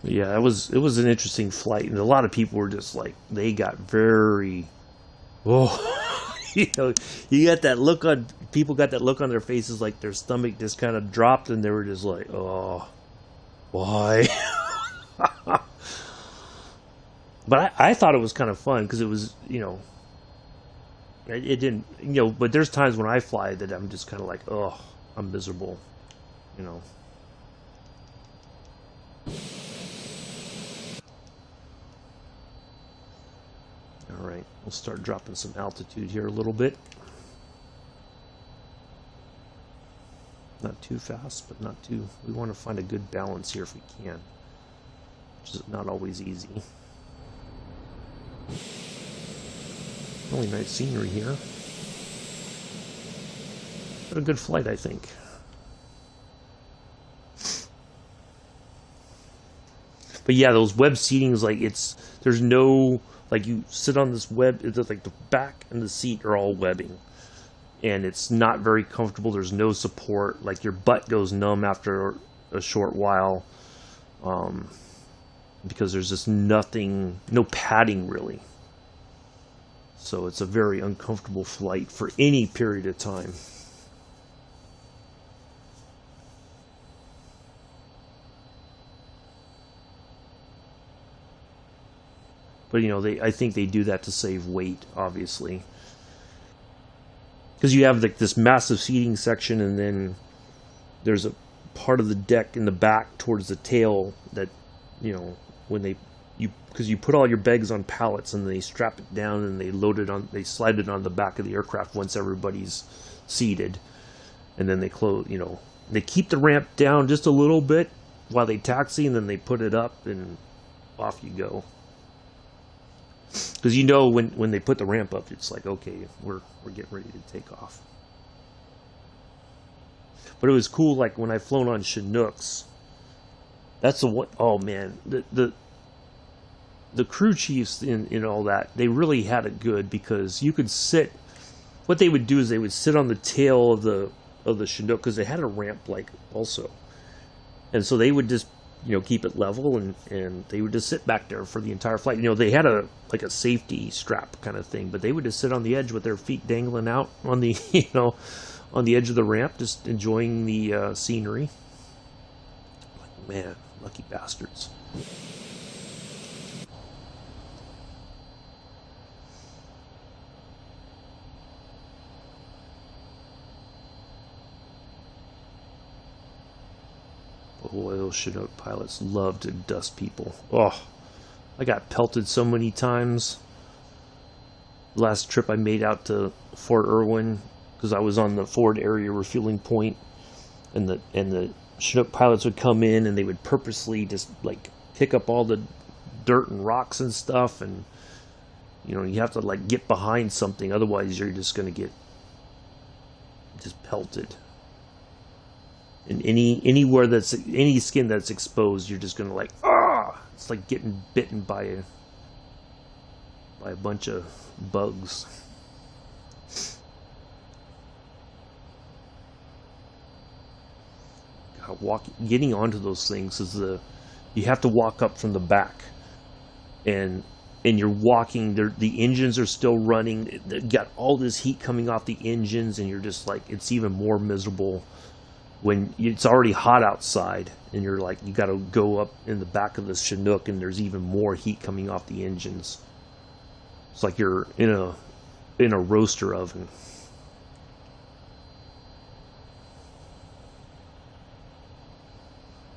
Yeah, it was an interesting flight, and a lot of people were just like, they got very, oh, you know, you got that look on, people got that look on their faces, like their stomach just kind of dropped, and they were just like, oh, why? But I thought it was kind of fun, because it was, you know, it didn't, you know, but there's times when I fly that I'm just kind of like, oh, I'm miserable, you know. Alright, we'll start dropping some altitude here a little bit. Not too fast, but not too... We want to find a good balance here if we can, which is not always easy. Really nice scenery here. But a good flight, I think. But yeah, those web seatings, like, there's no... Like, you sit on this web, it's like the back and the seat are all webbing. And it's not very comfortable. There's no support. Like, your butt goes numb after a short while. Because there's just nothing, no padding, really. So it's a very uncomfortable flight for any period of time. But, you know, I think they do that to save weight, obviously. because you have like this massive seating section, and then there's a part of the deck in the back towards the tail that, you know, when because you put all your bags on pallets and they strap it down and they slide it on the back of the aircraft once everybody's seated, and then they close, you know, they keep the ramp down just a little bit while they taxi, and then they put it up and off you go. Because you know when they put the ramp up, it's like, okay, we're getting ready to take off. But it was cool, like when I've flown on Chinooks. That's the one. Oh man, the crew chiefs in all that, they really had it good, because you could sit. What they would do is they would sit on the tail of the Chinook, because they had a ramp like also, and so they would just, you know, keep it level, and they would just sit back there for the entire flight. You know, they had a safety strap kind of thing, but they would just sit on the edge with their feet dangling out on the, you know, on the edge of the ramp, just enjoying the scenery. Like, man, lucky bastards. Boy, those Chinook pilots love to dust people. Oh, I got pelted so many times. Last trip I made out to Fort Irwin, because I was on the forward area refueling point, and the Chinook pilots would come in and they would purposely just like pick up all the dirt and rocks and stuff, and you know, you have to like get behind something, otherwise you're just gonna get just pelted. And anywhere that's any skin that's exposed, you're just gonna like, ah! It's like getting bitten by a bunch of bugs. God, getting onto those things is you have to walk up from the back, and you're walking. The engines are still running. They've got all this heat coming off the engines, and you're just like, it's even more miserable when it's already hot outside, and you're like, you got to go up in the back of the Chinook, and there's even more heat coming off the engines. It's like you're in a roaster oven.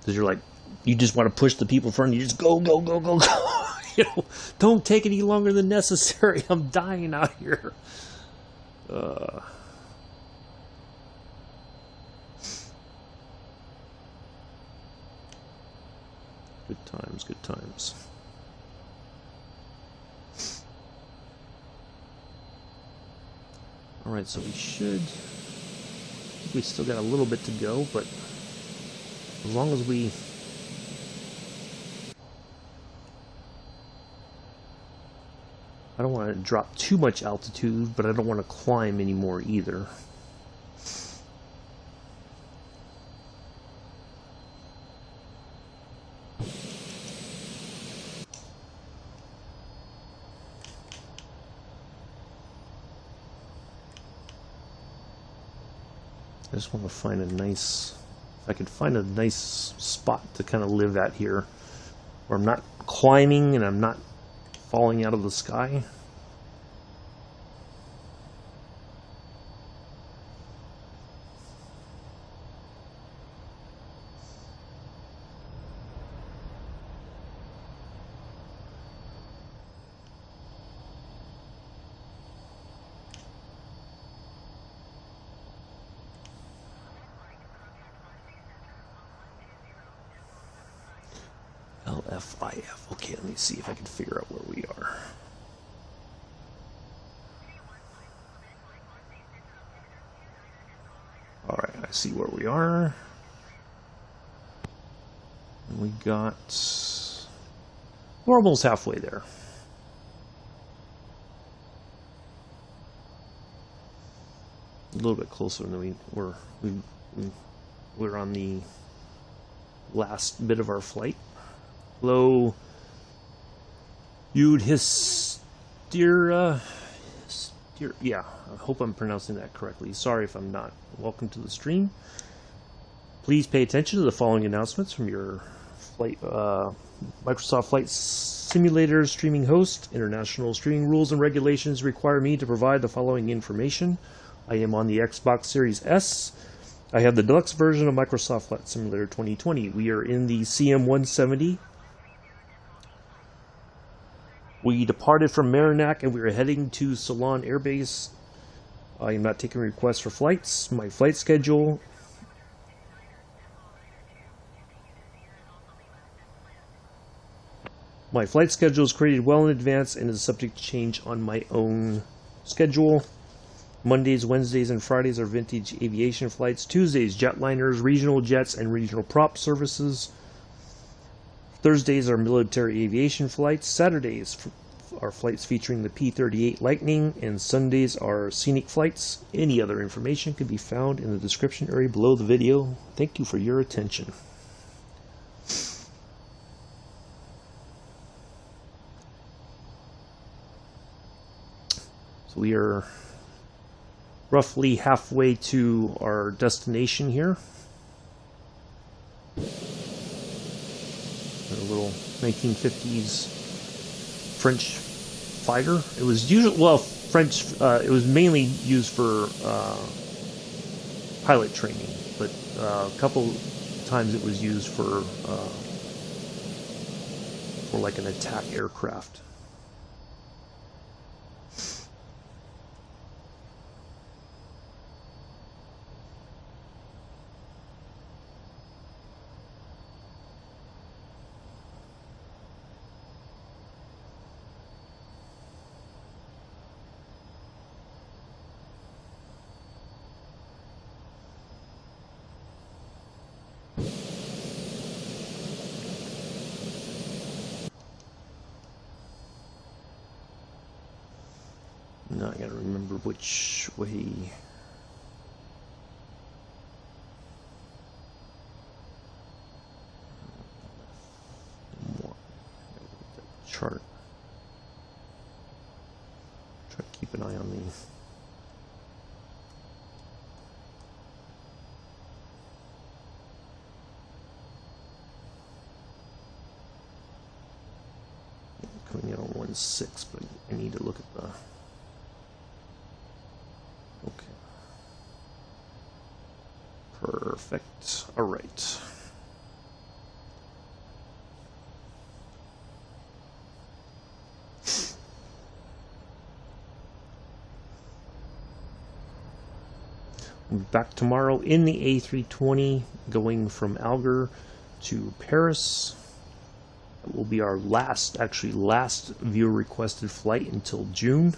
Because you're like, you just want to push the people in front of you. You just go, go, go, go, go. You know, don't take any longer than necessary. I'm dying out here. Good times, good times. Alright, so we still got a little bit to go, but as long as I don't want to drop too much altitude, but I don't want to climb anymore either. I just want to find if I could find a nice spot to kind of live at here, where I'm not climbing and I'm not falling out of the sky. LFIF. Okay, let me see if I can figure out where we are. Alright, I see where we are. And we're almost halfway there. A little bit closer than we're on the last bit of our flight. Hello, yeah, I hope I'm pronouncing that correctly. Sorry if I'm not. Welcome to the stream. Please pay attention to the following announcements from your flight, Microsoft Flight Simulator streaming host. International streaming rules and regulations require me to provide the following information. I am on the Xbox Series S. I have the deluxe version of Microsoft Flight Simulator 2020. We are in the CM-170. We departed from Marignac and we are heading to Salon Air Base. I am not taking requests for flights. My flight schedule. My flight schedule is created well in advance and is subject to change on my own schedule. Mondays, Wednesdays, and Fridays are vintage aviation flights. Tuesdays, jetliners, regional jets, and regional prop services. Thursdays are military aviation flights. Saturdays are flights featuring the P-38 Lightning, and Sundays are scenic flights. Any other information can be found in the description area below the video. Thank you for your attention. So we are roughly halfway to our destination here. A little 1950s French fighter. It was usually, well, French, it was mainly used for pilot training, but a couple times it was used for like an attack aircraft. Now I gotta remember which way. Chart. Try to keep an eye on the. Coming in on 1.6, but I need to look at the. Okay. Perfect. All right. We'll be back tomorrow in the A320 going from Alger to Paris. It will be our last viewer requested flight until June.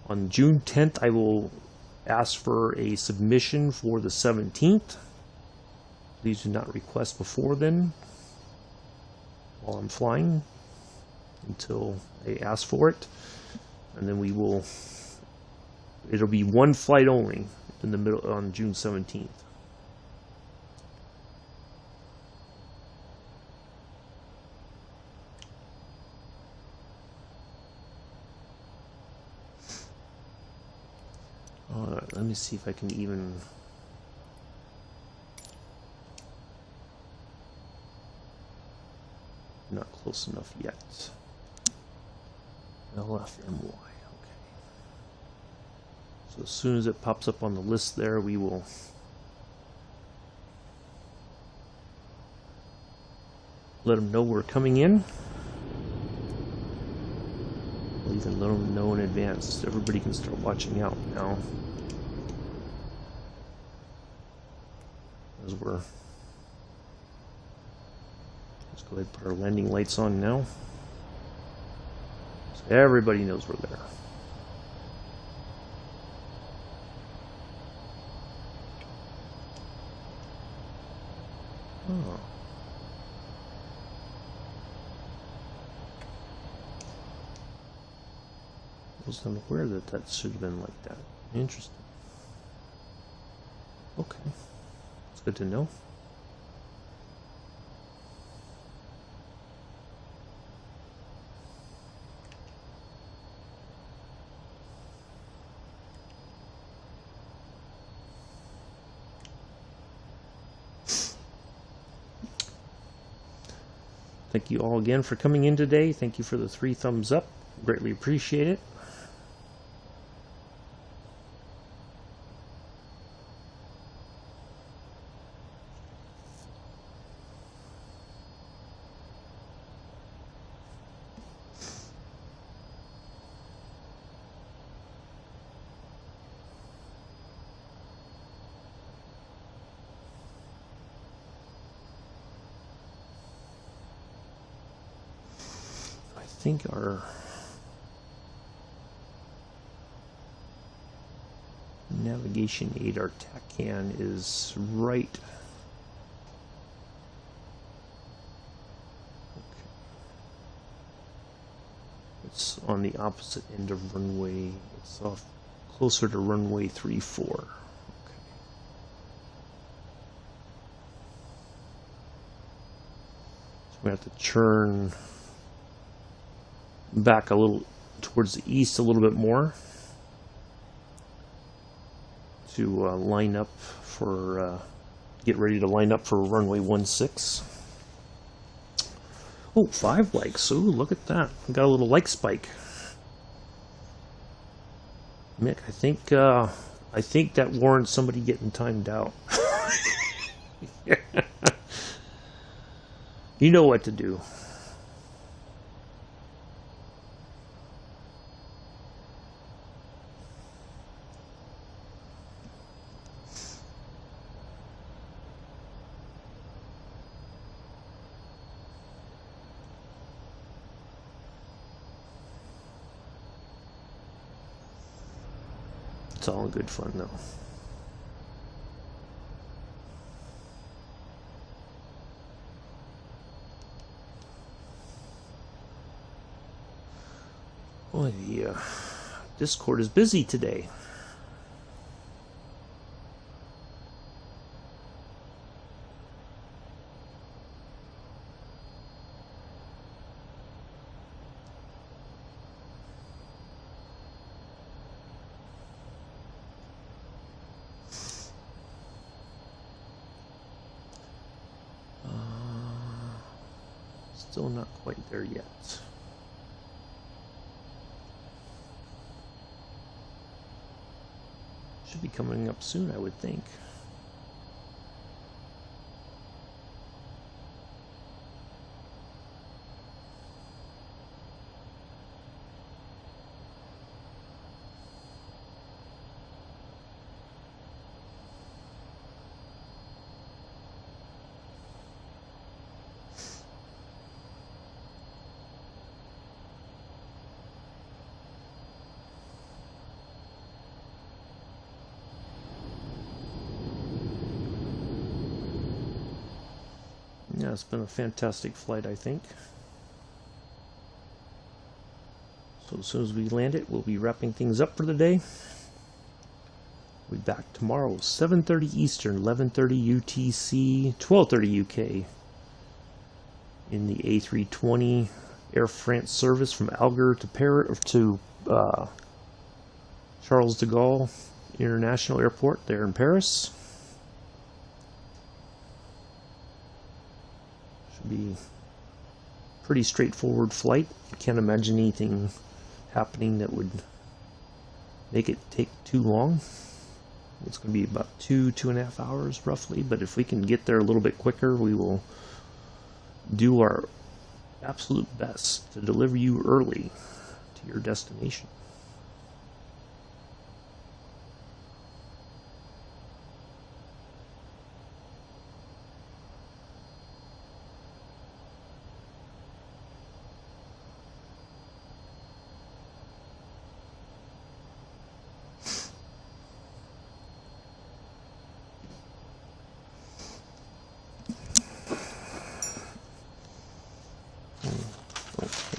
On June 10th, I will ask for a submission for the 17th. Please do not request before then while I'm flying until I ask for it. And then it'll be one flight only in the middle on June 17th. Let me see if I can even. Not close enough yet. LFMY, okay. So as soon as it pops up on the list there, we will let them know we're coming in. We'll even let them know in advance. Everybody can start watching out now. As we're, let's go ahead and put our landing lights on now. So everybody knows we're there. Oh. I wasn't aware that should have been like that. Interesting. Okay. It's good to know. Thank you all again for coming in today. Thank you for the 3 thumbs up. Greatly appreciate it. think our navigation aid, our TACAN, is right. Okay. It's on the opposite end of runway. It's off closer to runway 34. Okay. So we have to turn back a little towards the east a little bit more to line up for get ready to line up for runway 16. Oh, 5 likes. Ooh, look at that. We got a little like spike. Mick, I think that warrants somebody getting timed out. You know what to do. It's all in good fun, though. Boy, the Discord is busy today. Still not quite there yet. Should be coming up soon, I would think. Yeah, it's been a fantastic flight, I think. So as soon as we land it, we'll be wrapping things up for the day. We'll be back tomorrow, 7:30 Eastern, 11:30 UTC, 12:30 UK, in the A320 Air France service from Alger to Charles de Gaulle International Airport there in Paris. Be pretty straightforward flight. I can't imagine anything happening that would make it take too long. It's going to be about 2.5 hours roughly, but if we can get there a little bit quicker, we will do our absolute best to deliver you early to your destination.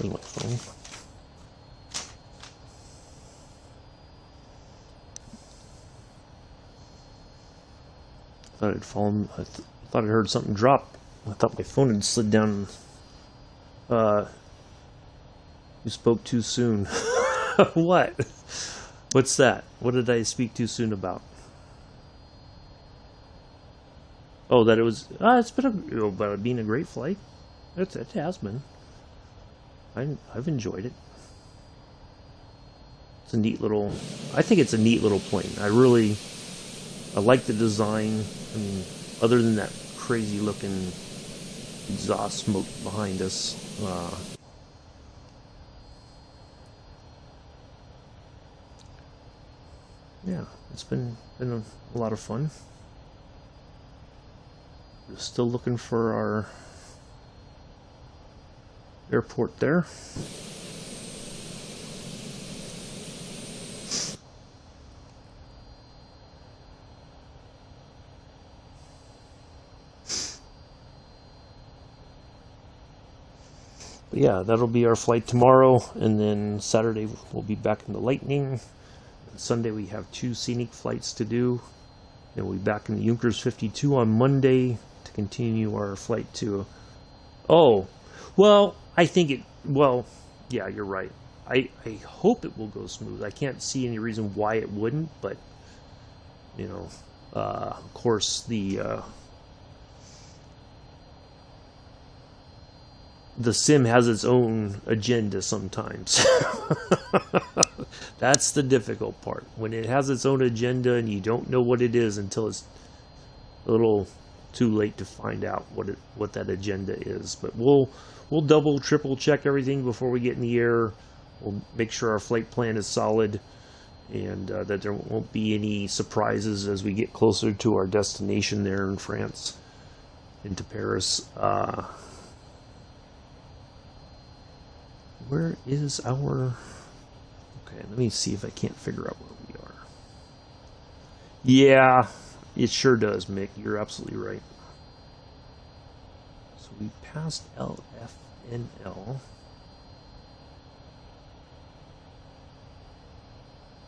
My phone. Thought I'd fallen. I thought I heard something drop. I thought my phone had slid down. You spoke too soon. What? What's that? What did I speak too soon about? Oh, that it was. It's been about it being a great flight. It has been. I've enjoyed it. It's a neat little. I think it's a neat little plane. I like the design. I mean, other than that crazy looking exhaust smoke behind us. Yeah, it's been a lot of fun. We're still looking for our airport there. yeah, that'll be our flight tomorrow, and then Saturday we'll be back in the Lightning. Sunday we have 2 scenic flights to do. Then we'll be back in the Junkers 52 on Monday to continue our flight to... Oh, well, I think it... Well, yeah, you're right. I hope it will go smooth. I can't see any reason why it wouldn't, but, you know, of course, the sim has its own agenda sometimes. That's the difficult part. When it has its own agenda and you don't know what it is until it's a little too late to find out what that agenda is. But we'll double, triple check everything before we get in the air. We'll make sure our flight plan is solid, and that there won't be any surprises as we get closer to our destination there in France, into Paris. Where is our... Okay, let me see if I can't figure out where we are. Yeah, it sure does, Mick. You're absolutely right. So we passed LFNL.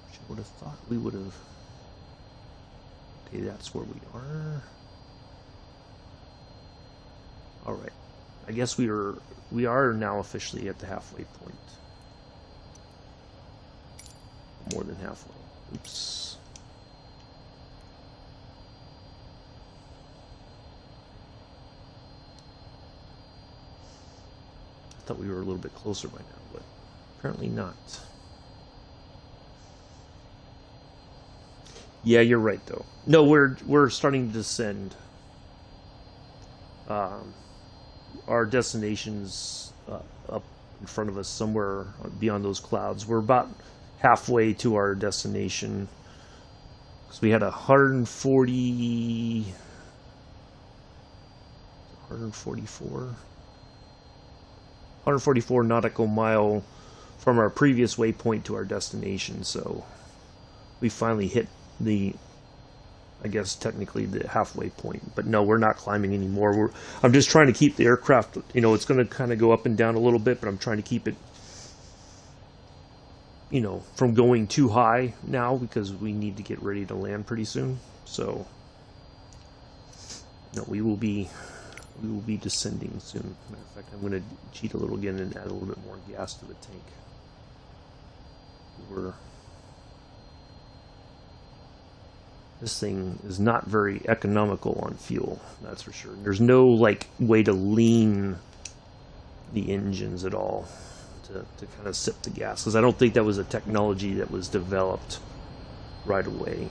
Which I would have thought we would have... Okay, that's where we are. Alright. I guess we are now officially at the halfway point. More than halfway. Oops. I thought we were a little bit closer by now, but apparently not. Yeah, you're right though. No, we're starting to descend. Our destination's up in front of us, somewhere beyond those clouds. We're about halfway to our destination, because we had 144 nautical mile from our previous waypoint to our destination. So we finally hit the, I guess technically, the halfway point. But no, we're not climbing anymore. I'm just trying to keep the aircraft, you know, it's going to kind of go up and down a little bit, but I'm trying to keep it, you know, from going too high now, because we need to get ready to land pretty soon. So no, we will be descending soon. Matter of fact, I'm going to cheat a little again and add a little bit more gas to the tank. This thing is not very economical on fuel, that's for sure. There's no like way to lean the engines at all to kind of sip the gas, because I don't think that was a technology that was developed right away.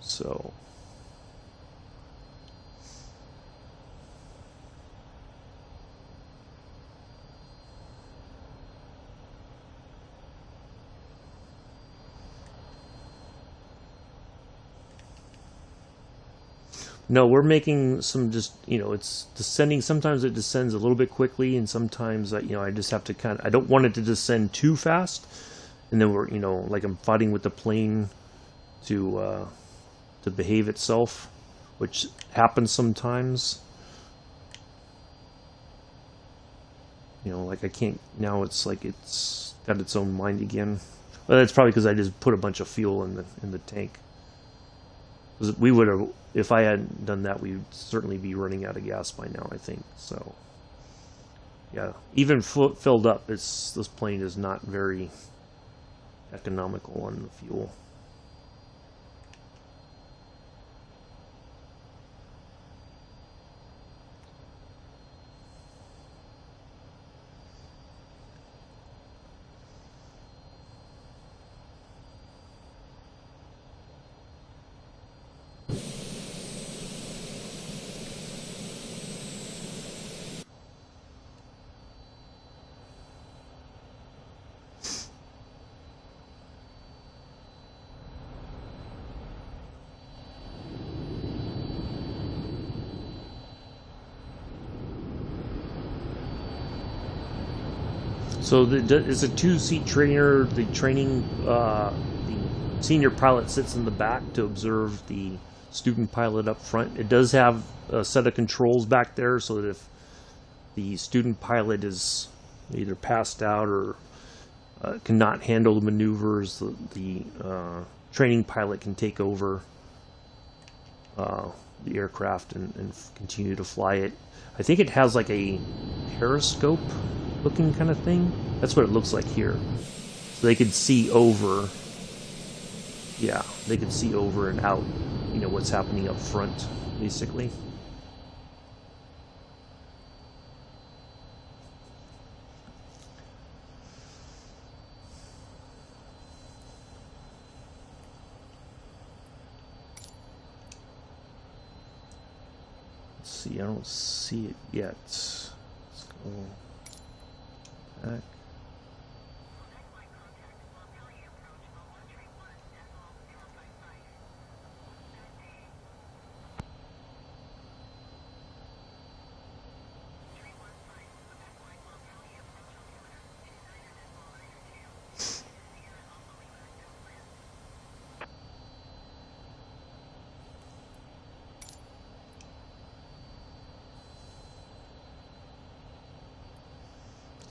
So no, we're making some, just, you know, it's descending. Sometimes it descends a little bit quickly, and sometimes, you know, I just have to I don't want it to descend too fast, and then we're, you know, like I'm fighting with the plane to behave itself, which happens sometimes. You know, like I can't, now it's like it's got its own mind again. Well, that's probably because I just put a bunch of fuel in the tank. We would have, if I hadn't done that, we'd certainly be running out of gas by now, I think. So, yeah, even filled up, this plane is not very economical on the fuel. So it's a two-seat trainer. The senior pilot sits in the back to observe the student pilot up front. It does have a set of controls back there, so that if the student pilot is either passed out or cannot handle the maneuvers. The training pilot can take over the aircraft and continue to fly it. I think it has like a periscope looking kind of thing. That's what it looks like here. So they could see over. Yeah, they could see over and out, you know, what's happening up front, basically. Let's see, I don't see it yet. Let's go back.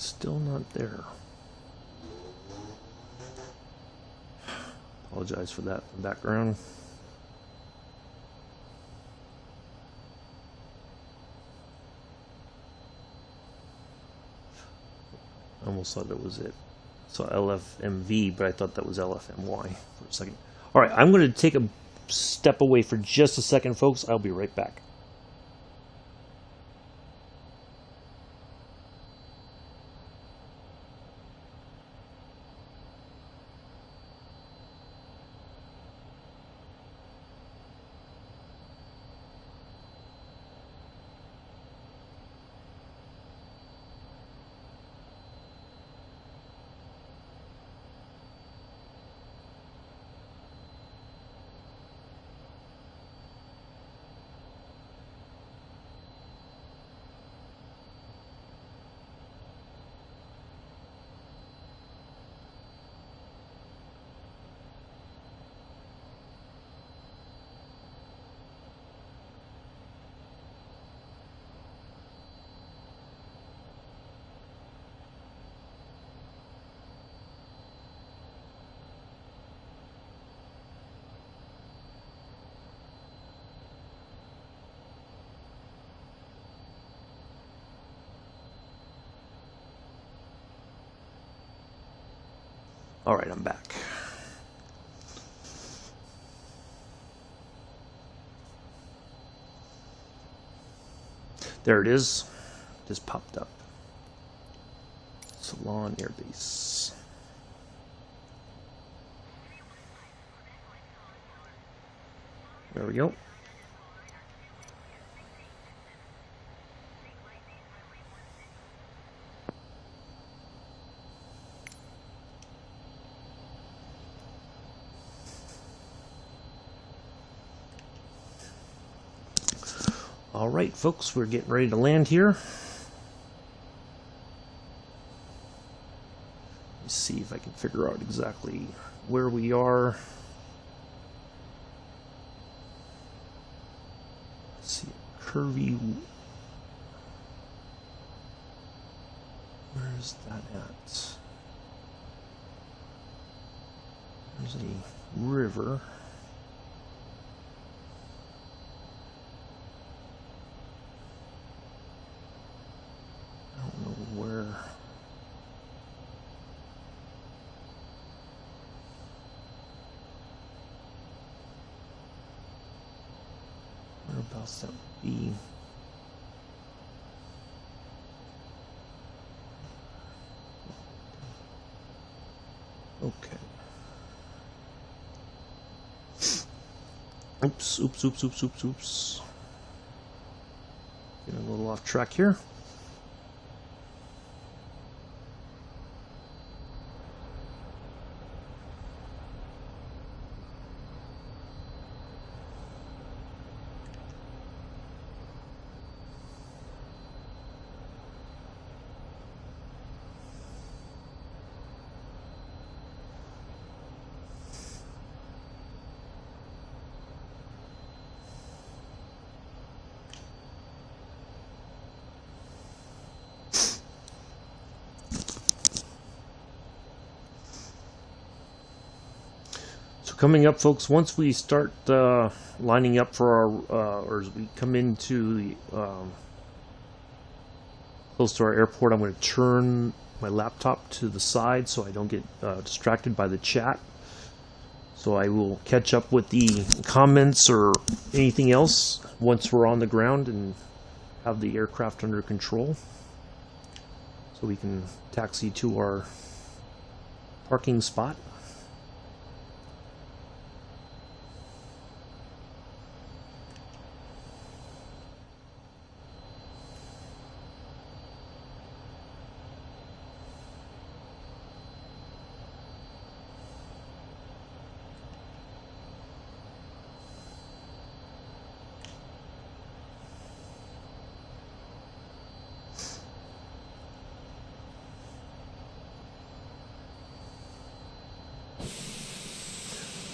Still not there. Apologize for that in the background. I almost thought that was it. So LFMV, but I thought that was LFMY for a second. All right, I'm going to take a step away for just a second, folks. I'll be right back. All right, I'm back. There it is. Just popped up. Salon Air Base. There we go. All right, folks, we're getting ready to land here. Let's see if I can figure out exactly where we are. Let's see, curvy. Where's that at? There's a river. Whereabouts that would be? Okay. Oops. Getting a little off track here. coming up, folks, once we start lining up for our, or as we come into close to our airport, I'm going to turn my laptop to the side so I don't get distracted by the chat. So I will catch up with the comments or anything else once we're on the ground and have the aircraft under control, so we can taxi to our parking spot.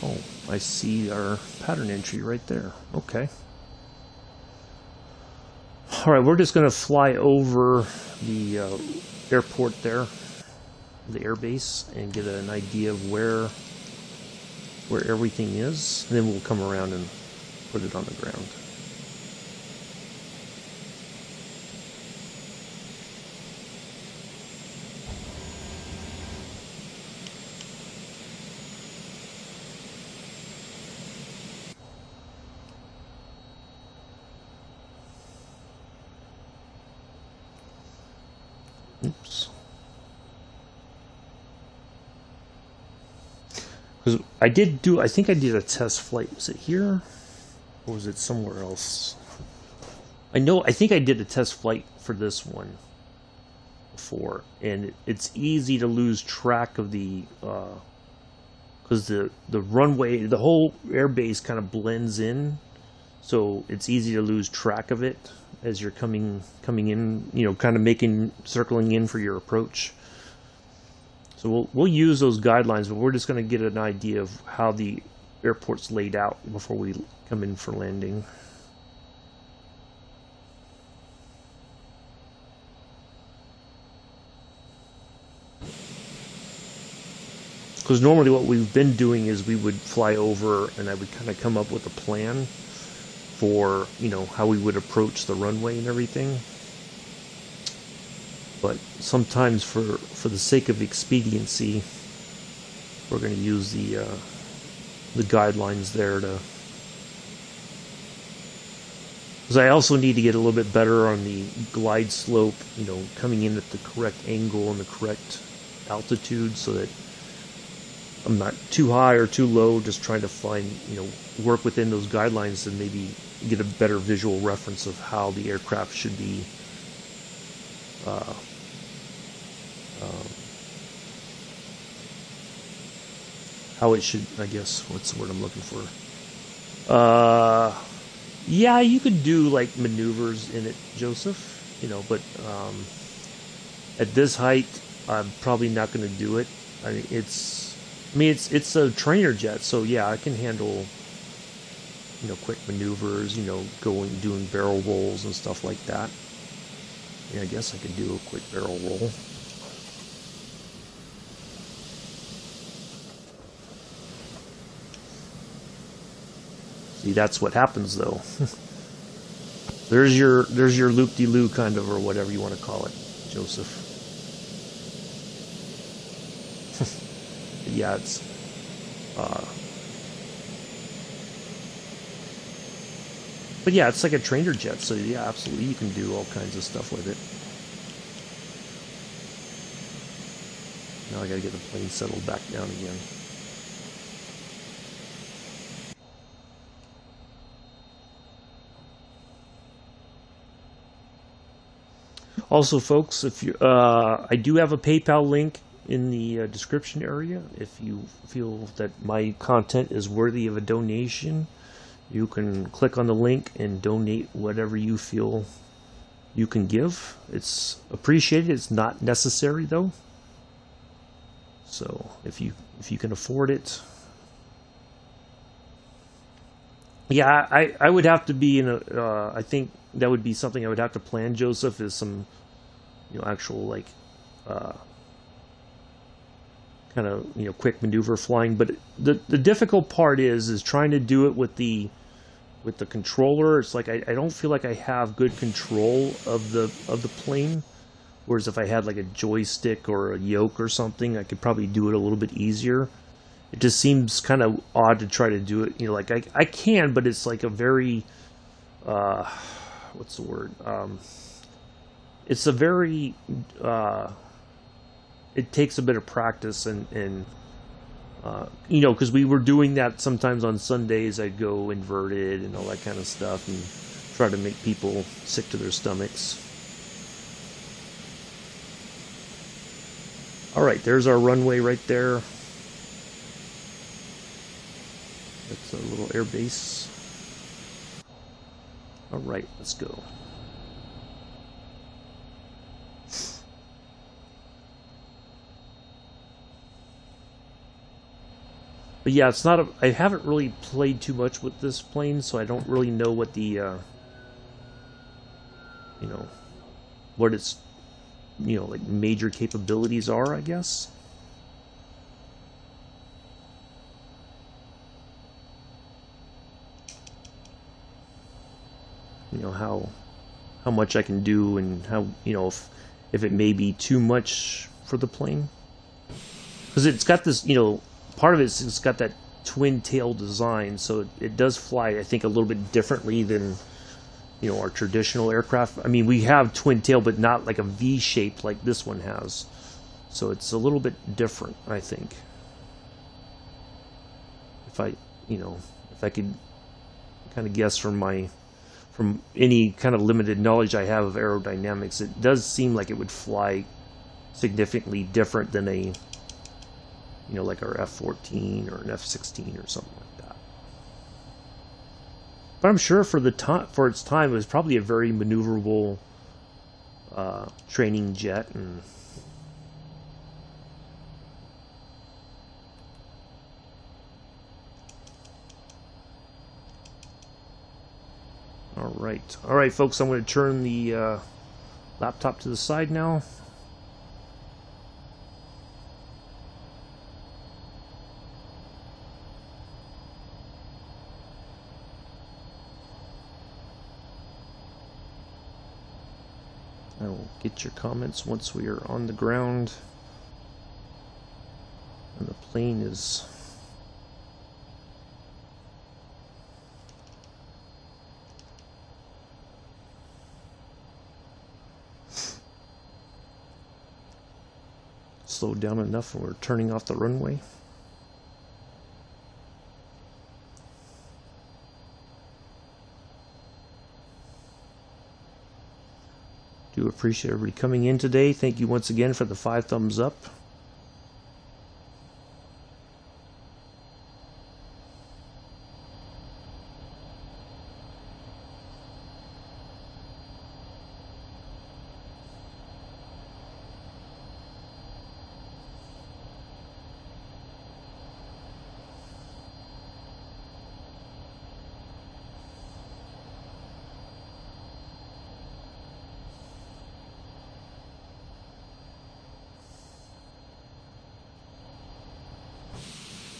Oh, I see our pattern entry right there. Okay. All right, we're just going to fly over the airport there, the airbase, and get an idea of where everything is. And then we'll come around and put it on the ground. Oops. Because I think I did a test flight. Was it here? Or was it somewhere else? I think I did a test flight for this one before. And it's easy to lose track of the... because the runway, the whole airbase kind of blends in. So it's easy to lose track of it as you're coming in, you know, kind of circling in for your approach. So we'll use those guidelines, but we're just going to get an idea of how the airport's laid out before we come in for landing. Because normally what we've been doing is we would fly over and I would kind of come up with a plan for, you know, how we would approach the runway and everything. But sometimes for the sake of expediency, we're going to use the guidelines there to... Because I also need to get a little bit better on the glide slope, you know, coming in at the correct angle and the correct altitude so that I'm not too high or too low, just trying to find, you know, work within those guidelines and maybe get a better visual reference of how the aircraft should be how it should, I guess, what's the word I'm looking for? Yeah, you could do like maneuvers in it, Joseph, you know, but at this height, I'm probably not going to do it. It's a trainer jet, so yeah, I can handle, you know, quick maneuvers, you know, doing barrel rolls and stuff like that. Yeah, I guess I could do a quick barrel roll. See, that's what happens though. there's your loop-de-loo kind of, or whatever you want to call it, Joseph. Yeah, it's but yeah, it's like a trainer jet, so yeah, absolutely, you can do all kinds of stuff with it. Now I gotta get the plane settled back down again. Also, folks, if you, I do have a PayPal link in the description area. If you feel that my content is worthy of a donation, you can click on the link and donate whatever you feel you can give. It's appreciated. It's not necessary though. So if you can afford it, yeah, I would have to be in a. I think that would be something I would have to plan, Joseph. Is some, you know, actual like kind kind of, you know, quick maneuver flying. But the difficult part is trying to do it with the controller. It's like I don't feel like I have good control of the plane. Whereas if I had like a joystick or a yoke or something, I could probably do it a little bit easier. It just seems kind of odd to try to do it. You know, like I can, but it's like a very what's the word? It's a very it takes a bit of practice and you know, because we were doing that sometimes on Sundays. I'd go inverted and all that kind of stuff and try to make people sick to their stomachs. All right, there's our runway right there. That's a little air base. All right, let's go. But yeah, it's not I haven't really played too much with this plane, so I don't really know what the, you know, what its, you know, like major capabilities are, I guess. You know, how much I can do and how, you know, if it may be too much for the plane. Because it's got this, you know, part of it's got that twin tail design, so it does fly, I think, a little bit differently than, you know, our traditional aircraft. I mean, we have twin tail, but not like a V shape like this one has. So it's a little bit different, I think. If I, you know, if I could kind of guess from any kind of limited knowledge I have of aerodynamics, it does seem like it would fly significantly different than a, you know, like our F-14 or an F-16 or something like that. But I'm sure for its time, it was probably a very maneuverable training jet. And all right, folks. I'm going to turn the laptop to the side now. I will get your comments once we are on the ground and the plane is slowed down enough and we're turning off the runway. Do appreciate everybody coming in today. Thank you once again for the 5 thumbs up.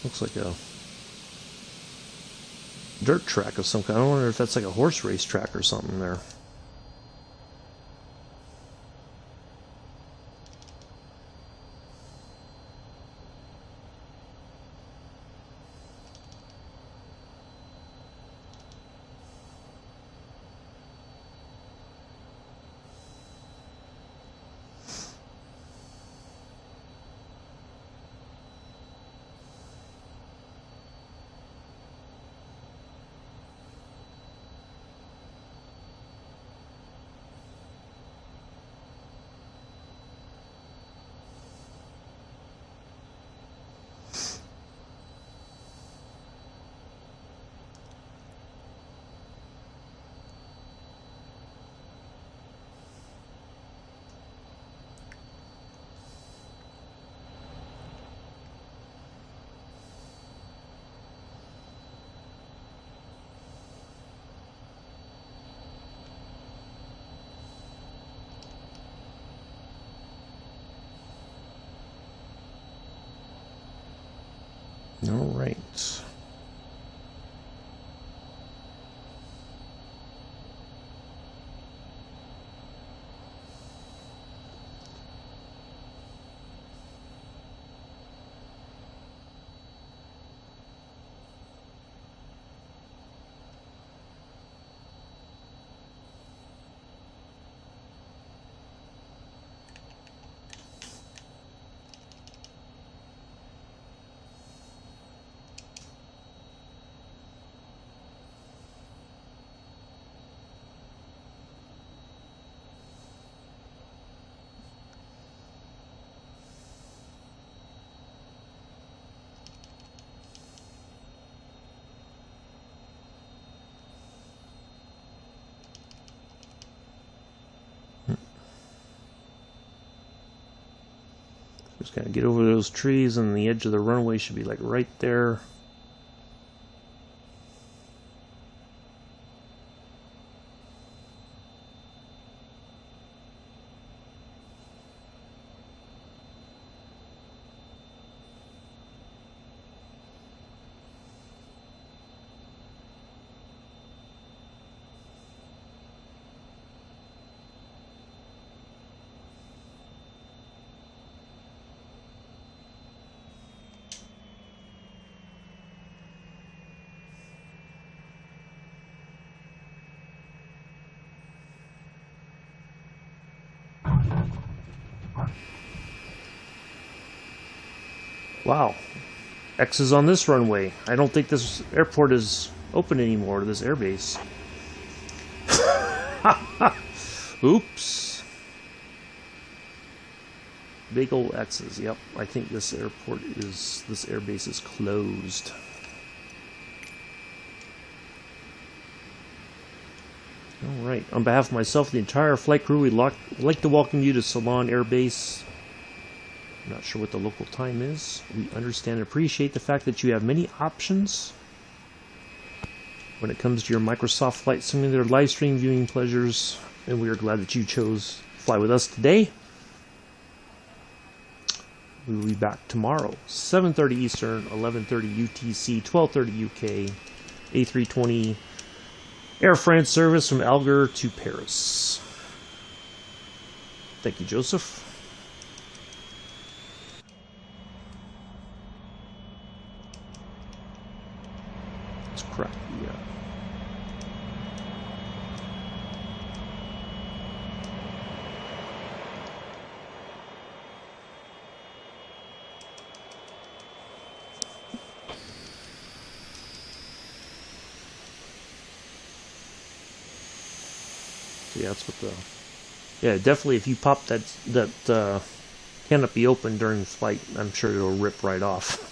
Looks like a dirt track of some kind. I wonder if that's like a horse race track or something there. All right. Just gotta get over those trees, and the edge of the runway should be like right there. Wow. X is on this runway. I don't think this airport is open anymore, this airbase. Oops. Big old X's. Yep. I think this airbase is closed. Alright. On behalf of myself and the entire flight crew, we'd like to welcome you to Salon Air Base. I'm not sure what the local time is. We understand and appreciate the fact that you have many options when it comes to your Microsoft Flight Simulator live stream viewing pleasures, and we are glad that you chose to fly with us today. We will be back tomorrow, 7:30 Eastern, 11:30 UTC, 12:30 UK, A320 Air France service from Alger to Paris. Thank you, Joseph. It's correct, yeah. Yeah, that's what the... Yeah, definitely if you pop that canopy open during flight, I'm sure it'll rip right off.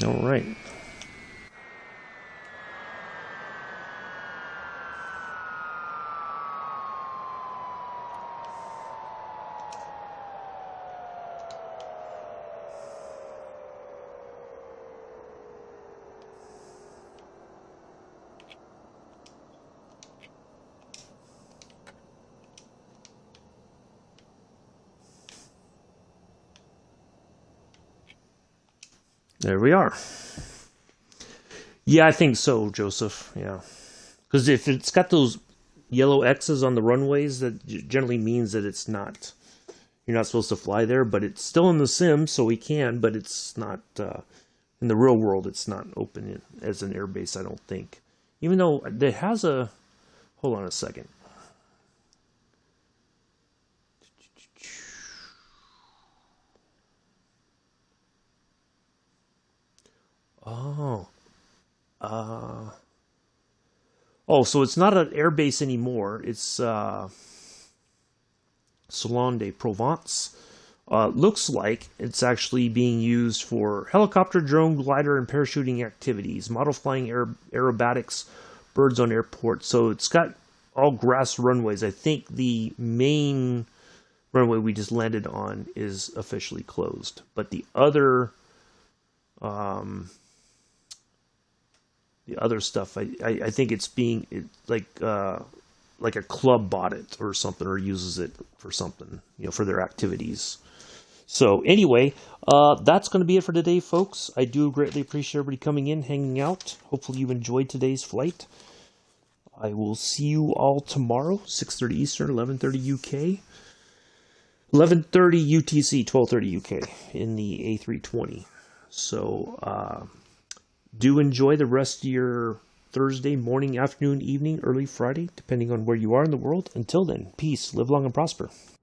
All right. There we are. Yeah, I think so, Joseph. Yeah. Because if it's got those yellow X's on the runways, that generally means that it's not, you're not supposed to fly there, but it's still in the sim, so we can, but it's not, in the real world, it's not open as an airbase, I don't think. Even though it has a, hold on a second. Oh. Oh, so it's not an airbase anymore. It's Salon de Provence. Looks like it's actually being used for helicopter, drone, glider, and parachuting activities, model flying aerobatics, birds on airport. So it's got all grass runways. I think the main runway we just landed on is officially closed, but the other stuff, I think it's being like a club bought it or something, or uses it for something, for their activities. So anyway, that's going to be it for today, folks. I do greatly appreciate everybody coming in, hanging out. Hopefully you enjoyed today's flight. I will see you all tomorrow, 6:30 Eastern, 11:30 UK, 11:30 UTC, 12:30 UK in the A320. So do enjoy the rest of your Thursday morning, afternoon, evening, early Friday, depending on where you are in the world. Until then, peace, live long and prosper.